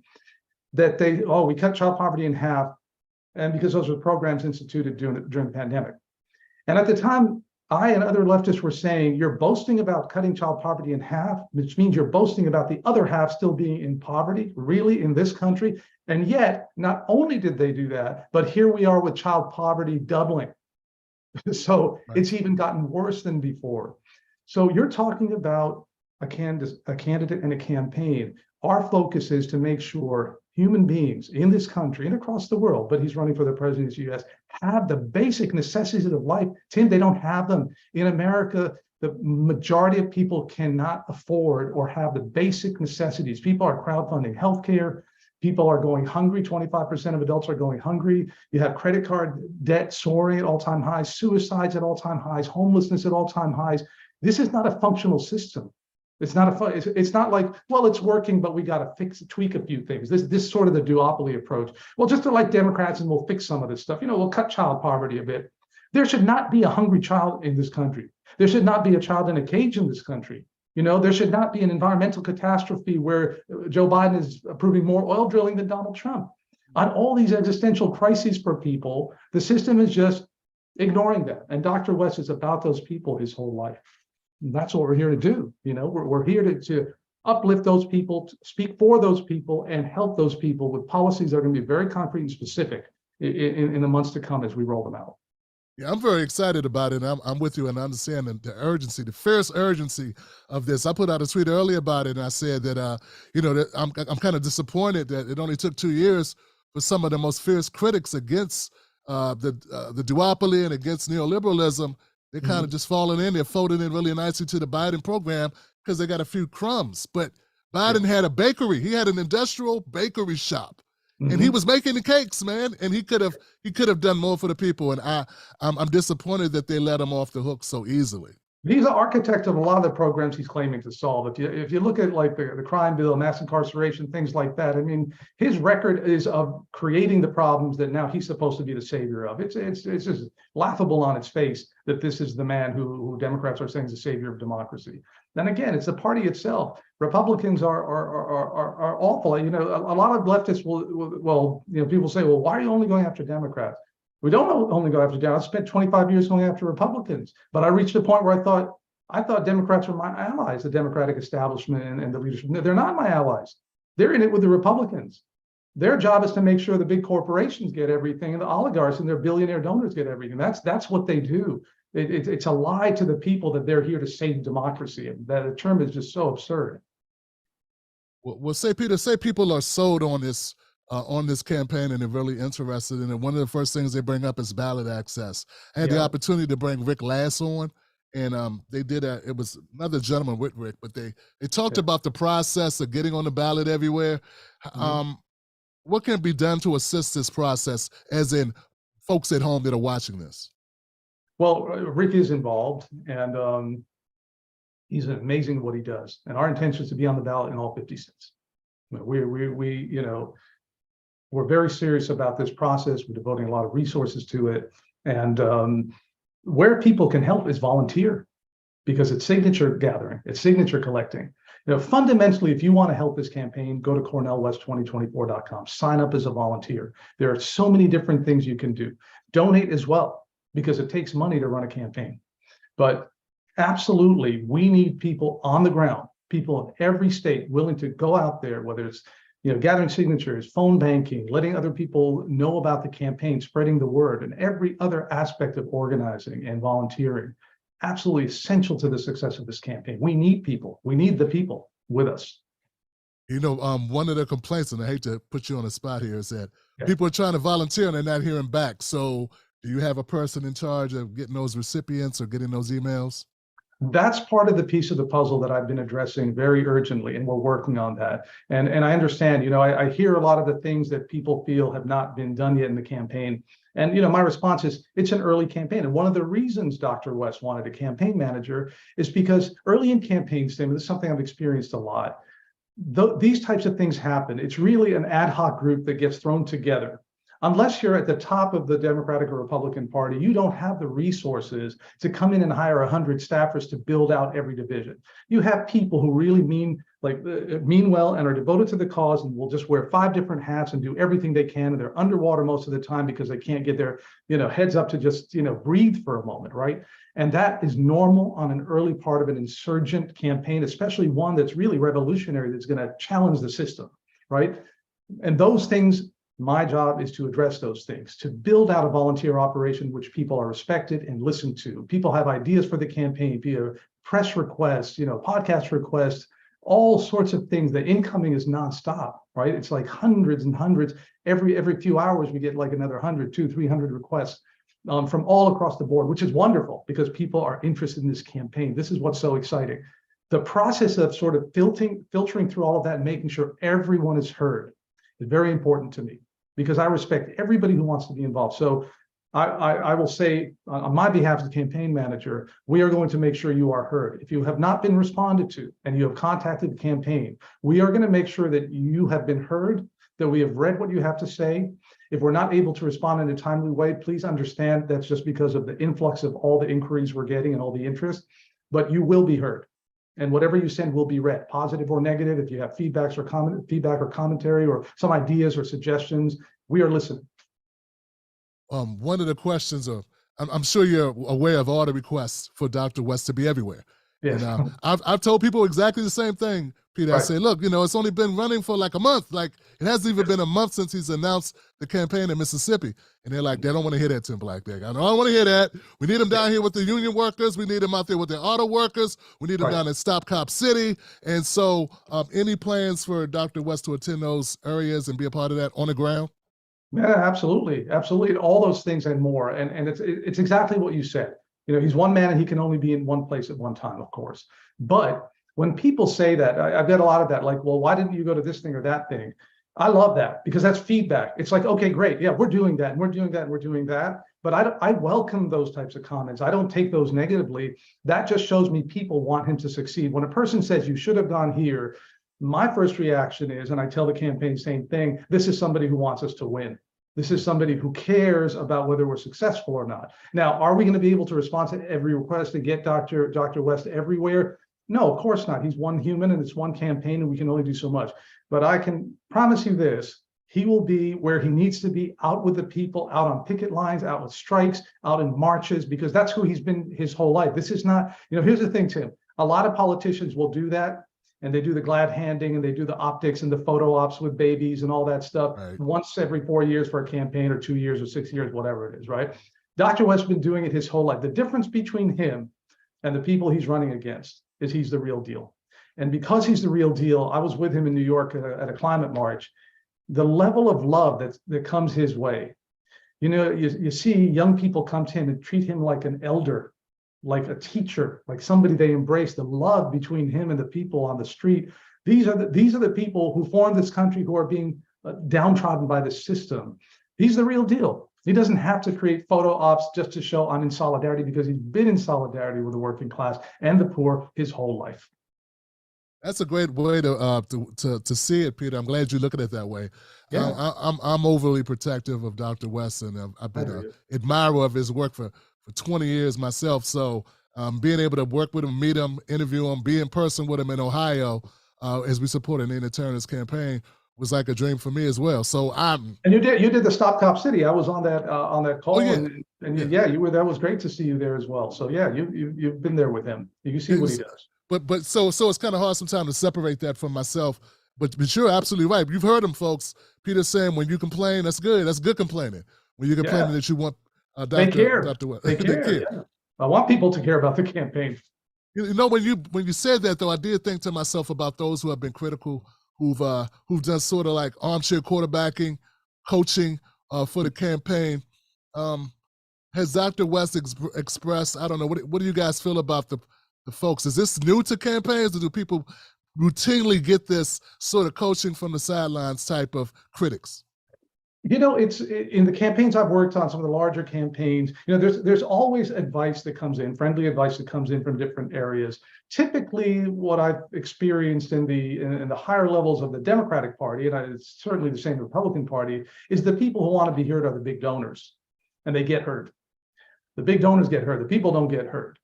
That we cut child poverty in half, and because those were programs instituted during the pandemic. And at the time, I and other leftists were saying, you're boasting about cutting child poverty in half, which means you're boasting about the other half still being in poverty, really, in this country. And yet, not only did they do that, but here we are with child poverty doubling. So it's even gotten worse than before. So you're talking about a candidate and a campaign. Our focus is to make sure human beings in this country and across the world, but he's running for the presidency of the US, have the basic necessities of life. Tim, they don't have them. In America, the majority of people cannot afford or have the basic necessities. People are crowdfunding healthcare. People are going hungry. 25% of adults are going hungry. You have credit card debt soaring at all-time highs, suicides at all-time highs, homelessness at all-time highs. This is not a functional system. It's not it's not like, well, it's working, but we got to tweak a few things. This sort of the duopoly approach. Well, just to like Democrats, and we'll fix some of this stuff. We'll cut child poverty a bit. There should not be a hungry child in this country. There should not be a child in a cage in this country. There should not be an environmental catastrophe where Joe Biden is approving more oil drilling than Donald Trump. On all these existential crises for people, the system is just ignoring them. And Dr. West is about those people his whole life. And that's what we're here to do. We're here to uplift those people, to speak for those people, and help those people with policies that are going to be very concrete and specific in the months to come as we roll them out. Yeah, I'm very excited about it. I'm with you, and I understand the urgency, the fierce urgency of this. I put out a tweet earlier about it, and I said that that I'm kind of disappointed that it only took 2 years for some of the most fierce critics against the duopoly and against neoliberalism. They're kind of just falling in. They're folding in really nicely to the Biden program because they got a few crumbs. But Biden had a bakery. He had an industrial bakery shop. And he was making the cakes, man, and he could have done more for the people. And I'm disappointed that they let him off the hook so easily. He's the architect of a lot of the programs he's claiming to solve. If you look at like the crime bill, mass incarceration, things like that, I mean, his record is of creating the problems that now he's supposed to be the savior of. It's just laughable on its face that this is the man who Democrats are saying is the savior of democracy. Then again, it's the party itself. Republicans are awful. A lot of leftists will people say, well, why are you only going after Democrats? We don't only go after Democrats. I spent 25 years going after Republicans, but I reached a point where I thought Democrats were my allies, the Democratic establishment and the leadership. They're not my allies. They're in it with the Republicans. Their job is to make sure the big corporations get everything and the oligarchs and their billionaire donors get everything. That's what they do. It's a lie to the people that they're here to save democracy. And that term is just so absurd. Well, say people are sold on this campaign and they're really interested in it. One of the first things they bring up is ballot access. I had the opportunity to bring Rick Lass on, and they did it was another gentleman with Rick, but they talked about the process of getting on the ballot everywhere. What can be done to assist this process, as in folks at home that are watching this? Well, Rick is involved, and he's amazing at what he does. And our intention is to be on the ballot in all 50 states. We're very serious about this process. We're devoting a lot of resources to it. And where people can help is volunteer, because it's signature gathering, it's signature collecting. Fundamentally, if you want to help this campaign, go to CornelWest2024.com. Sign up as a volunteer. There are so many different things you can do. Donate as well, because it takes money to run a campaign. But absolutely, we need people on the ground, people in every state willing to go out there, whether it's gathering signatures, phone banking, letting other people know about the campaign, spreading the word, and every other aspect of organizing and volunteering. Absolutely essential to the success of this campaign. We need people. We need the people with us. One of the complaints, and I hate to put you on the spot here, is that people are trying to volunteer and they're not hearing back. So do you have a person in charge of getting those recipients or getting those emails? That's part of the piece of the puzzle that I've been addressing very urgently, and we're working on that. And I understand, I hear a lot of the things that people feel have not been done yet in the campaign. And my response is, it's an early campaign. And one of the reasons Dr. West wanted a campaign manager is because early in campaigns, Tim, this is something I've experienced a lot. These types of things happen. It's really an ad hoc group that gets thrown together. Unless you're at the top of the Democratic or Republican Party, you don't have the resources to come in and hire 100 staffers to build out every division. You have people who really mean well and are devoted to the cause and will just wear 5 different hats and do everything they can. And they're underwater most of the time because they can't get their heads up to just breathe for a moment, right? And that is normal on an early part of an insurgent campaign, especially one that's really revolutionary, that's going to challenge the system, right? And those things, my job is to address those things, to build out a volunteer operation which people are respected and listened to. People have ideas for the campaign, via press requests, podcast requests, all sorts of things. The incoming is nonstop, right? It's like hundreds and hundreds. Every few hours, we get like another 100, 200, 300 requests from all across the board, which is wonderful because people are interested in this campaign. This is what's so exciting. The process of sort of filtering through all of that and making sure everyone is heard is very important to me, because I respect everybody who wants to be involved. So I will say on my behalf as the campaign manager, we are going to make sure you are heard. If you have not been responded to and you have contacted the campaign, we are going to make sure that you have been heard, that we have read what you have to say. If we're not able to respond in a timely way, please understand that's just because of the influx of all the inquiries we're getting and all the interest, but you will be heard. And whatever you send will be read, positive or negative. If you have feedback or commentary or some ideas or suggestions, we are listening. One of the questions of, I'm sure you're aware of all the requests for Dr. West to be everywhere. Yes. And, I've told people exactly the same thing, Peter. Right. I say, look, it's only been running for like a month. Like, it hasn't even been a month since he's announced the campaign in Mississippi. And they're like, they don't want to hear that, Tim Blackbeck. I don't want to hear that. We need him down here with the union workers. We need him out there with the auto workers. We need him down in Stop Cop City. And so any plans for Dr. West to attend those areas and be a part of that on the ground? Yeah, absolutely. Absolutely. All those things and more. And it's exactly what you said. He's one man and he can only be in one place at one time, of course. But when people say that, I've got a lot of that, like, well, why didn't you go to this thing or that thing? I love that because that's feedback. It's like, okay, great. Yeah, we're doing that and we're doing that and we're doing that. But I welcome those types of comments. I don't take those negatively. That just shows me people want him to succeed. When a person says you should have gone here, my first reaction is, and I tell the campaign same thing, this is somebody who wants us to win. This is somebody who cares about whether we're successful or not. Now, are we going to be able to respond to every request to get Dr. West everywhere? No, of course not. He's one human and it's one campaign and we can only do so much. But I can promise you this, he will be where he needs to be, out with the people, out on picket lines, out with strikes, out in marches, because that's who he's been his whole life. This is not, here's the thing, Tim, a lot of politicians will do that. And they do the glad handing and they do the optics and the photo ops with babies and all that stuff once every 4 years for a campaign, or 2 years or 6 years, whatever it is, right? Dr. West's been doing it his whole life. The difference between him and the people he's running against is he's the real deal. And because he's the real deal, I was with him in New York at a climate march. The level of love that comes his way, you see young people come to him and treat him like an elder, like a teacher, like somebody they embrace. The love between him and the people on the street. These are the people who formed this country, who are being downtrodden by the system. He's the real deal. He doesn't have to create photo ops just to show I'm in solidarity, because he's been in solidarity with the working class and the poor his whole life. That's a great way to see it, Peter. I'm glad you look at it that way. Yeah. I'm overly protective of Dr. West, and I've been an admirer of his work for 20 years myself. So being able to work with him, meet him, interview him, be in person with him in Ohio as we supported Nina Turner's campaign was like a dream for me as well. So and you did the Stop Cop City. I was on that call. Oh, yeah. And you were. That was great to see you there as well. So yeah, you've been there with him. You see what he does. But so it's kind of hard sometimes to separate that from myself. But you're absolutely right. You've heard him, folks. Peter saying when you complain, that's good. That's good complaining. When you're complaining that you want Dr. West. They care. Yeah. I want people to care about the campaign. When you said that, though, I did think to myself about those who have been critical, who've done sort of like armchair quarterbacking, coaching for the campaign. Has Dr. West expressed? I don't know. What do you guys feel about the folks? Is this new to campaigns, or do people routinely get this sort of coaching from the sidelines type of critics? It's in the campaigns I've worked on, some of the larger campaigns, there's always advice that comes in, friendly advice that comes in from different areas. Typically, what I've experienced in the higher levels of the Democratic Party, and it's certainly the same Republican Party, is the people who want to be heard are the big donors, and they get heard. The big donors get heard. The people don't get heard.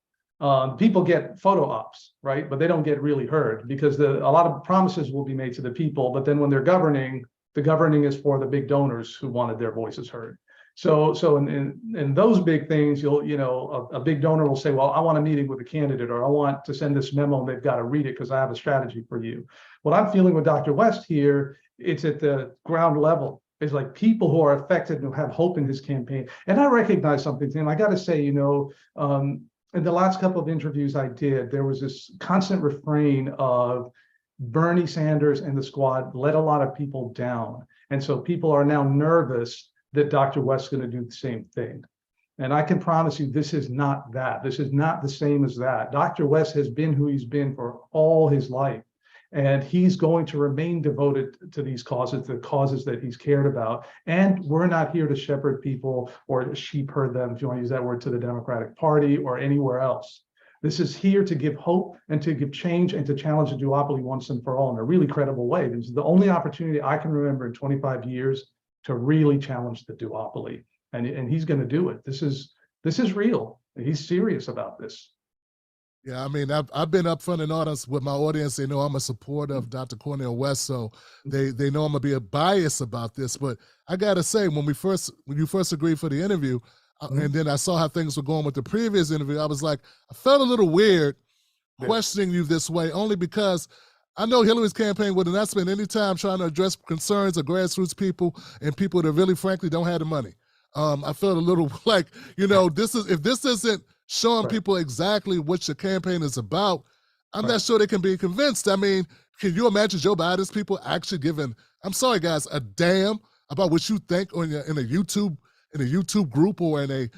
People get photo ops, right? But they don't get really heard, because a lot of promises will be made to the people, but then when they're governing, the governing is for the big donors who wanted their voices heard. So in those big things, a big donor will say, well, I want a meeting with a candidate, or I want to send this memo and they've got to read it because I have a strategy for you. What I'm feeling with Dr. West here It's at the ground level. It's like people who are affected and who have hope in his campaign. And I recognize something, Tim. I got to say, in the last couple of interviews I did, there was this constant refrain of Bernie Sanders and the squad let a lot of people down. And so people are now nervous that Dr. West is going to do the same thing. And I can promise you, this is not that. This is not the same as that. Dr. West has been who he's been for all his life. And he's going to remain devoted to these causes, the causes that he's cared about. And we're not here to shepherd people or sheep herd them, if you want to use that word, to the Democratic Party or anywhere else. This is here to give hope and to give change and to challenge the duopoly once and for all in a really credible way. This is the only opportunity I can remember in 25 years to really challenge the duopoly. And he's going to do it. This is real. He's serious about this. Yeah, I mean, I've been upfront and honest with my audience. They know I'm a supporter of Dr. Cornel West, so they know I'm gonna be a bias about this. But I gotta say, when you first agreed for the interview, and then I saw how things were going with the previous interview, I was like, I felt a little weird questioning you this way, only because I know Hillary's campaign would not spend any time trying to address concerns of grassroots people and people that really, frankly, don't have the money. I felt a little like, if this isn't showing people exactly what your campaign is about, I'm not sure they can be convinced. I mean, can you imagine Joe Biden's people actually giving, I'm sorry guys, a damn about what you think in a YouTube group or in a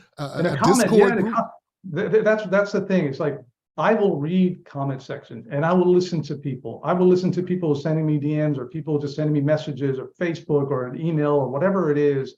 Discord group? That's the thing. It's like, I will read comment section and I will listen to people. I will listen to people sending me DMs or people just sending me messages or Facebook or an email or whatever it is.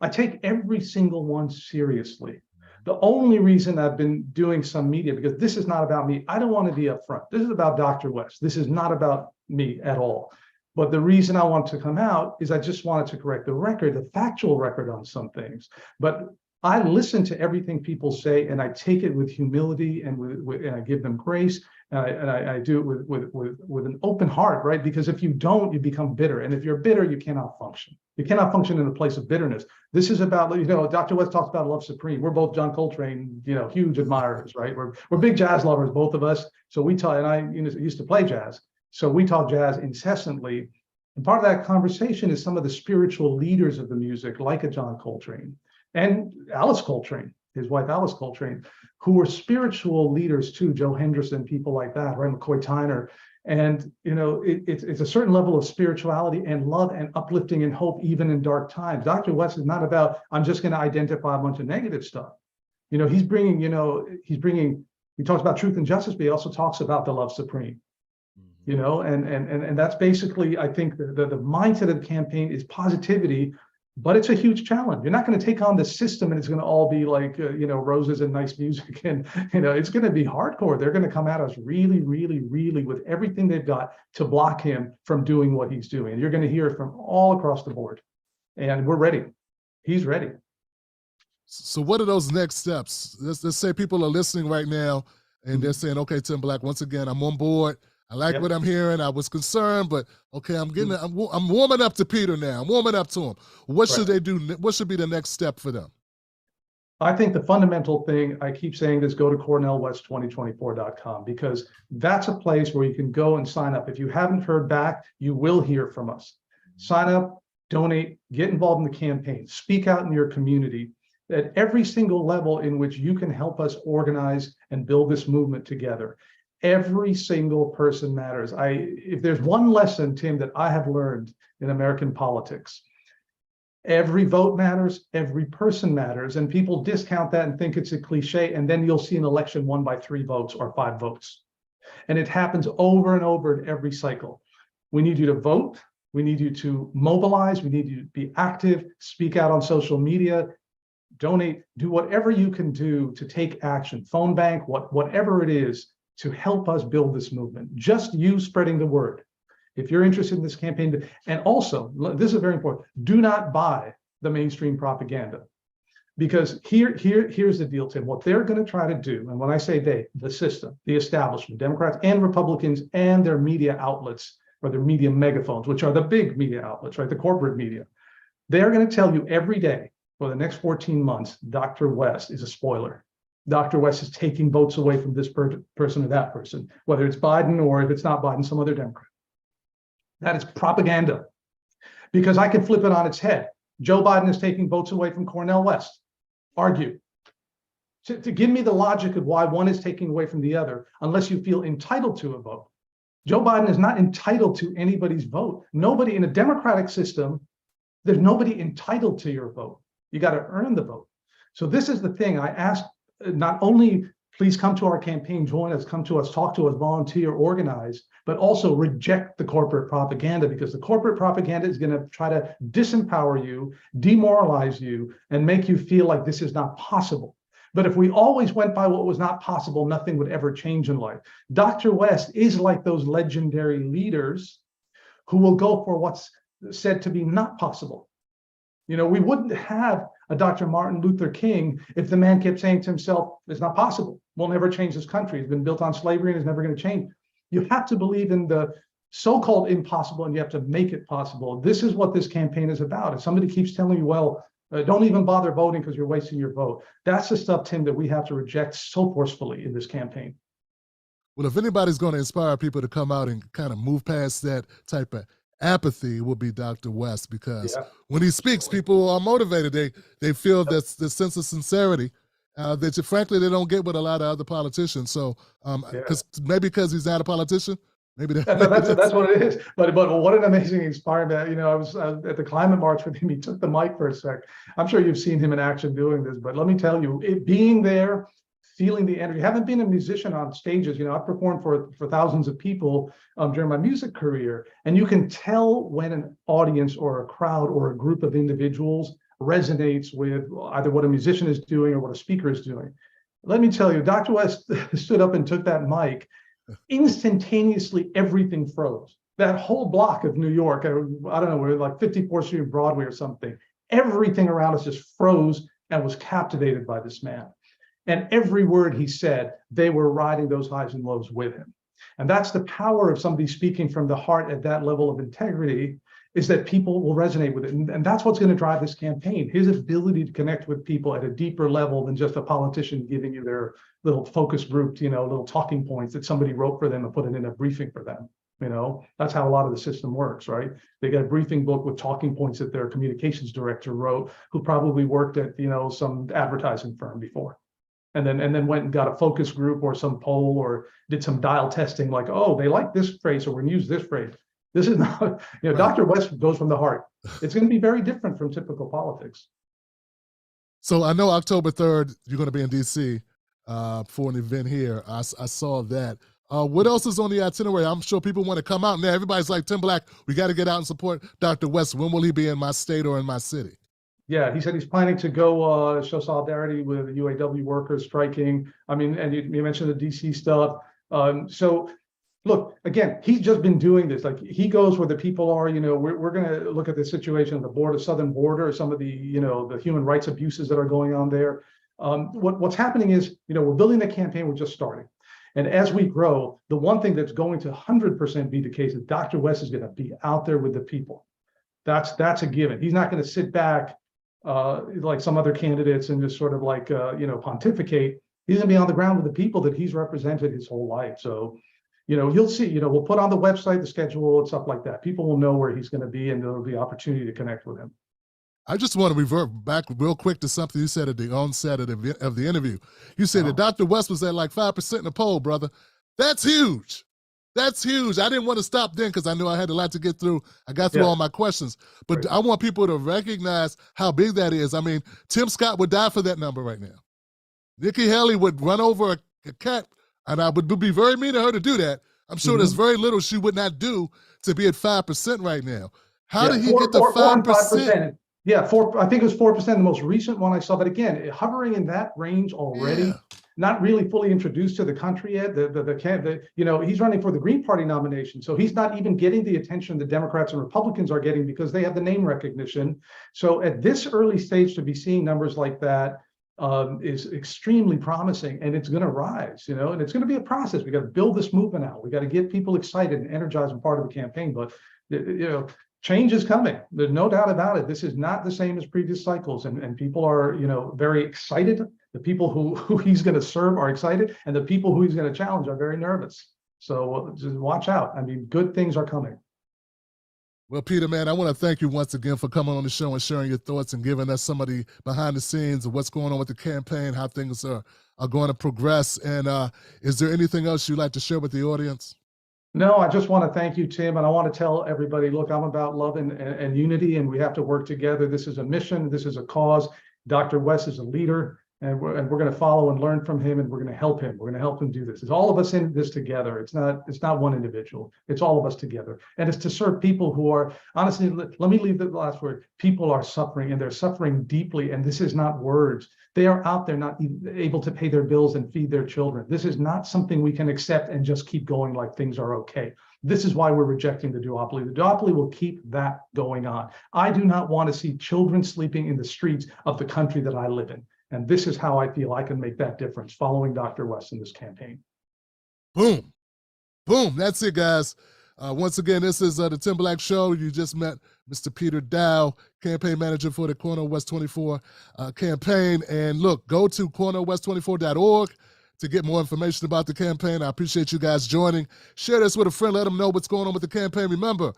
I take every single one seriously. The only reason I've been doing some media, because this is not about me. I don't want to be upfront. This is about Dr. West. This is not about me at all. But the reason I want to come out is I just wanted to correct the record, the factual record on some things. But I listen to everything people say, and I take it with humility and and I give them grace, and I do it with an open heart, right? Because if you don't, you become bitter, and if you're bitter, you cannot function. You cannot function in a place of bitterness. This is about, Dr. West talks about love supreme. We're both John Coltrane, huge admirers, right? We're big jazz lovers, both of us. So we talk, and I used to play jazz, so we talk jazz incessantly. And part of that conversation is some of the spiritual leaders of the music, like a John Coltrane. And Alice Coltrane, his wife Alice Coltrane, who were spiritual leaders too, Joe Henderson, people like that, right? McCoy Tyner. And it's a certain level of spirituality and love and uplifting and hope, even in dark times. Dr. West is not about, I'm just going to identify a bunch of negative stuff. He talks about truth and justice, but he also talks about the love supreme. And that's basically, I think, the mindset of the campaign is positivity. But it's a huge challenge. You're not going to take on the system and it's going to all be like, roses and nice music. And, it's going to be hardcore. They're going to come at us really, really, really with everything they've got to block him from doing what he's doing. You're going to hear it from all across the board. And we're ready. He's ready. So what are those next steps? Let's say people are listening right now and they're saying, okay, Tim Black, once again, I'm on board. I like what I'm hearing. I was concerned, but okay, I'm warming up to Peter now. I'm warming up to him. What should they do? What should be the next step for them? I think the fundamental thing, I keep saying this, go to CornelWest2024.com, because that's a place where you can go and sign up. If you haven't heard back, you will hear from us. Sign up, donate, get involved in the campaign, speak out in your community at every single level in which you can help us organize and build this movement together. Every single person matters. If there's one lesson, Tim, that I have learned in American politics, every vote matters, every person matters, and people discount that and think it's a cliche, and then you'll see an election won by 3 votes or 5 votes. And it happens over and over in every cycle. We need you to vote. We need you to mobilize. We need you to be active, speak out on social media, donate, do whatever you can do to take action, phone bank, whatever it is, to help us build this movement. Just you spreading the word. If you're interested in this campaign, and also, this is very important, do not buy the mainstream propaganda. Because here's the deal, Tim. What they're going to try to do, and when I say they, the system, the establishment, Democrats and Republicans and their media outlets, or their media megaphones, which are the big media outlets, right, the corporate media, they're going to tell you every day for the next 14 months, Dr. West is a spoiler. Dr. West is taking votes away from this person or that person, whether it's Biden or if it's not Biden, some other Democrat. That is propaganda. Because I can flip it on its head. Joe Biden is taking votes away from Cornel West. Argue. To give me the logic of why one is taking away from the other, unless you feel entitled to a vote. Joe Biden is not entitled to anybody's vote. Nobody in a democratic system, there's nobody entitled to your vote. You got to earn the vote. So this is the thing. I ask, not only please come to our campaign, join us, come to us, talk to us, volunteer, organize, but also reject the corporate propaganda, because the corporate propaganda is going to try to disempower you, demoralize you, and make you feel like this is not possible. But if we always went by what was not possible, nothing would ever change in life. Dr. West is like those legendary leaders who will go for what's said to be not possible. You know, we wouldn't have a Dr. Martin Luther King if the man kept saying to himself, it's not possible. We'll never change this country. It's been built on slavery and it's never going to change. You have to believe in the so-called impossible, and you have to make it possible. This is what this campaign is about. If somebody keeps telling you, well, don't even bother voting because you're wasting your vote. That's the stuff, Tim, that we have to reject so forcefully in this campaign. Well, if anybody's going to inspire people to come out and kind of move past that type of apathy, will be Dr. West, because when he speaks, people are motivated. They feel the sense of sincerity that frankly they don't get with a lot of other politicians. So because he's not a politician. Maybe that's what it is. But what an amazing inspiring. You know, I was at the climate march with him. He took the mic for a sec. I'm sure you've seen him in action doing this, but let me tell you, being there, feeling the energy. I haven't been a musician on stages. You know, I've performed for thousands of people during my music career, and you can tell when an audience or a crowd or a group of individuals resonates with either what a musician is doing or what a speaker is doing. Let me tell you, Dr. West stood up and took that mic. Instantaneously, everything froze. That whole block of New York, I don't know, we're like 54th Street and Broadway or something. Everything around us just froze and was captivated by this man. And every word he said, they were riding those highs and lows with him. And that's the power of somebody speaking from the heart at that level of integrity, is that people will resonate with it. And that's what's going to drive this campaign, his ability to connect with people at a deeper level than just a politician giving you their little focus group, you know, little talking points that somebody wrote for them and put it in a briefing for them. You know, that's how a lot of the system works, right? They got a briefing book with talking points that their communications director wrote, who probably worked at, you know, some advertising firm before. And then went and got a focus group or some poll or did some dial testing, like, oh, they like this phrase, so we're going to use this phrase. This is not, you know, right. Dr. West goes from the heart. It's going to be very different from typical politics. So I know October 3rd, you're going to be in D.C. For an event here. I saw that. What else is on the itinerary? I'm sure people want to come out now. Everybody's like, Tim Black, we got to get out and support Dr. West. When will he be in my state or in my city? Yeah, he said he's planning to go show solidarity with the UAW workers striking. I mean, and you mentioned the DC stuff. So look, again, he's just been doing this. Like, he goes where the people are. You know, we're going to look at the situation at the southern border, some of the, you know, the human rights abuses that are going on there. What's happening is, you know, we're building the campaign, we're just starting. And as we grow, the one thing that's going to 100% be the case is Dr. West is going to be out there with the people. That's a given. He's not going to sit back like some other candidates and just sort of like, you know, pontificate. He's going to be on the ground with the people that he's represented his whole life. So, you know, you'll see, you know, we'll put on the website, the schedule and stuff like that. People will know where he's going to be, and there'll be opportunity to connect with him. I just want to revert back real quick to something you said at the onset of the interview. You said that Dr. West was at like 5% in the poll, brother. That's huge. That's huge. I didn't want to stop then because I knew I had a lot to get through. I got through all my questions. But I want people to recognize how big that is. I mean, Tim Scott would die for that number right now. Nikki Haley would run over a cat, and I would be very mean to her to do that. I'm sure there's very little she would not do to be at 5% right now. How did he get to 5%? Yeah, I think it was 4%, the most recent one I saw. But again, hovering in that range already, not really fully introduced to the country yet. You know, he's running for the Green Party nomination, so he's not even getting the attention the Democrats and Republicans are getting because they have the name recognition. So at this early stage, to be seeing numbers like that is extremely promising, and it's going to rise. You know, and it's going to be a process. We got to build this movement out. We got to get people excited and energized and part of the campaign. But you know, change is coming. There's no doubt about it. This is not the same as previous cycles, and people are, you know, very excited. The people who he's going to serve are excited, and the people who he's going to challenge are very nervous. So just watch out. I mean, good things are coming. Well, Peter, man, I want to thank you once again for coming on the show and sharing your thoughts and giving us some of the behind the scenes of what's going on with the campaign, how things are going to progress. And is there anything else you'd like to share with the audience? No, I just want to thank you, Tim, and I want to tell everybody, look, I'm about love and unity, and we have to work together. This is a mission. This is a cause. Dr. West is a leader, and we're going to follow and learn from him, and we're going to help him. We're going to help him do this. It's all of us in this together. It's not one individual. It's all of us together. And it's to serve people who are, honestly, let me leave the last word. People are suffering, and they're suffering deeply, and this is not words. They are out there not able to pay their bills and feed their children. This is not something we can accept and just keep going like things are okay. This is why we're rejecting the duopoly. The duopoly will keep that going on. I do not want to see children sleeping in the streets of the country that I live in. And this is how I feel I can make that difference, following Dr. West in this campaign. Boom. Boom. That's it, guys. Once again, this is the Tim Black Show. You just met Mr. Peter Daou, campaign manager for the Cornel West 24 campaign. And look, go to cornelwest24.org to get more information about the campaign. I appreciate you guys joining. Share this with a friend. Let them know what's going on with the campaign. Remember,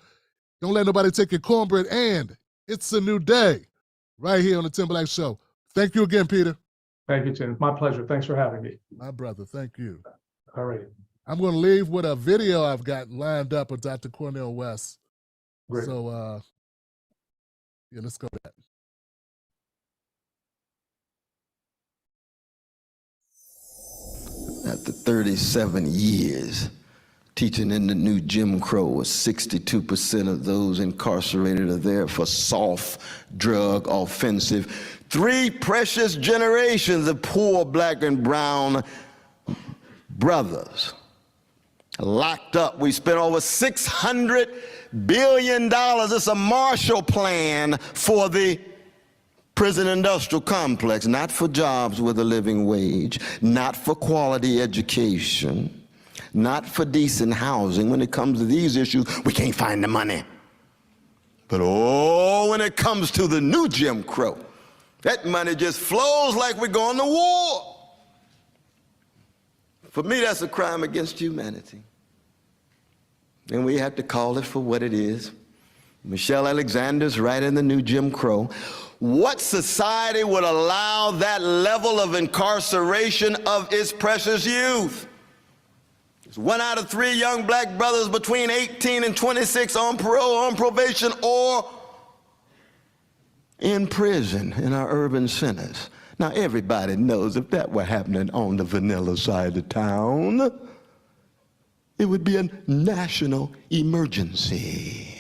don't let nobody take your cornbread. And it's a new day right here on the Tim Black Show. Thank you again, Peter. Thank you, Tim. My pleasure. Thanks for having me. My brother, thank you. All right. I'm going to leave with a video I've got lined up with Dr. Cornel West. Great. So, yeah, let's go with that. After 37 years teaching in the new Jim Crow, 62% of those incarcerated are there for soft drug offensive. 3 precious generations of poor black and brown brothers locked up. We spent over $600 billion. It's a Marshall Plan for the prison industrial complex, not for jobs with a living wage, not for quality education, not for decent housing. When it comes to these issues, we can't find the money. But oh, when it comes to the new Jim Crow, that money just flows like we're going to war. For me, that's a crime against humanity. And we have to call it for what it is. Michelle Alexander's right in the new Jim Crow. What society would allow that level of incarceration of its precious youth? It's 1 out of 3 young black brothers between 18 and 26 on parole, on probation, or in prison in our urban centers. Now, everybody knows if that were happening on the vanilla side of town, it would be a national emergency.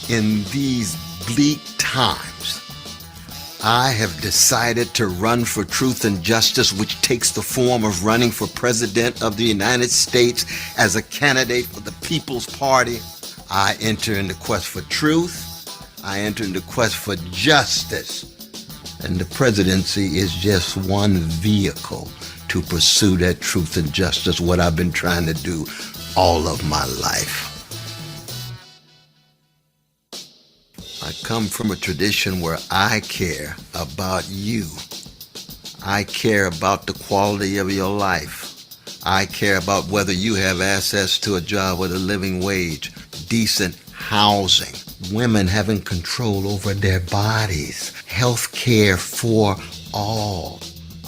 In these bleak times, I have decided to run for truth and justice, which takes the form of running for president of the United States as a candidate for the People's Party. I enter into quest for truth. I enter into quest for justice. And the presidency is just one vehicle to pursue that truth and justice, what I've been trying to do all of my life. I come from a tradition where I care about you. I care about the quality of your life. I care about whether you have access to a job with a living wage, decent housing, women having control over their bodies, health care for all,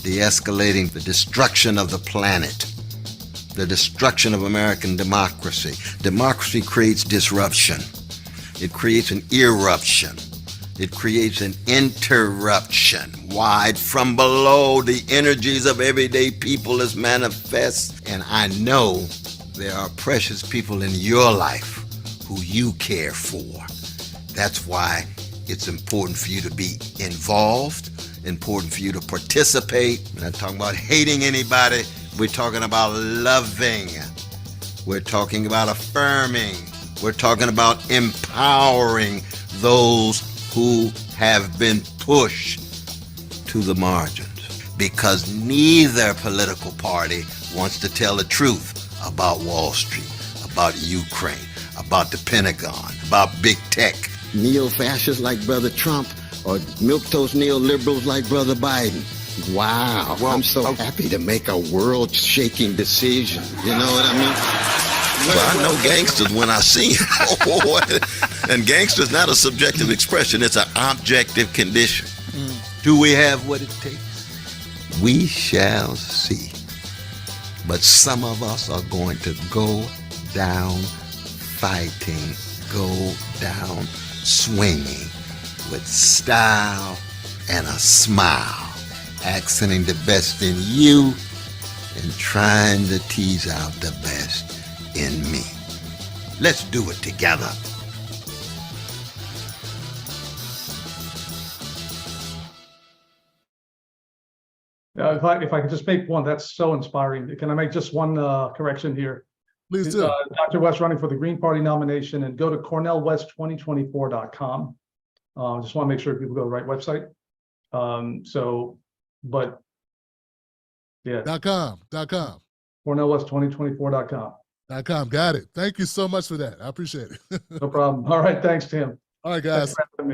de-escalating the destruction of the planet, the destruction of American democracy. Democracy creates disruption. It creates an eruption. It creates an interruption. Wide from below, the energies of everyday people is manifest. And I know there are precious people in your life who you care for. That's why it's important for you to be involved, important for you to participate. We're not talking about hating anybody. We're talking about loving. We're talking about affirming. We're talking about empowering those who have been pushed to the margins, because neither political party wants to tell the truth about Wall Street, about Ukraine, about the Pentagon, about big tech. Neo-fascists like Brother Trump or milquetoast neoliberals like Brother Biden. Wow, well, I'm so happy to make a world-shaking decision. You know what I mean? Well, I know gangsters when I see them. And gangster's not a subjective expression, it's an objective condition. Do we have what it takes? We shall see. But some of us are going to go down fighting, go down swinging with style and a smile, accenting the best in you and trying to tease out the best in me. Let's do it together. If I could just make one, that's so inspiring. Can I make just one correction here? Please do. Dr. West running for the Green Party nomination, and go to cornelwest2024.com. Just want to make sure people go to the right website. Yeah. .com. cornelwest2024.com. Got it. Thank you so much for that. I appreciate it. No problem. All right. Thanks, Tim. All right, guys. Thanks for having me.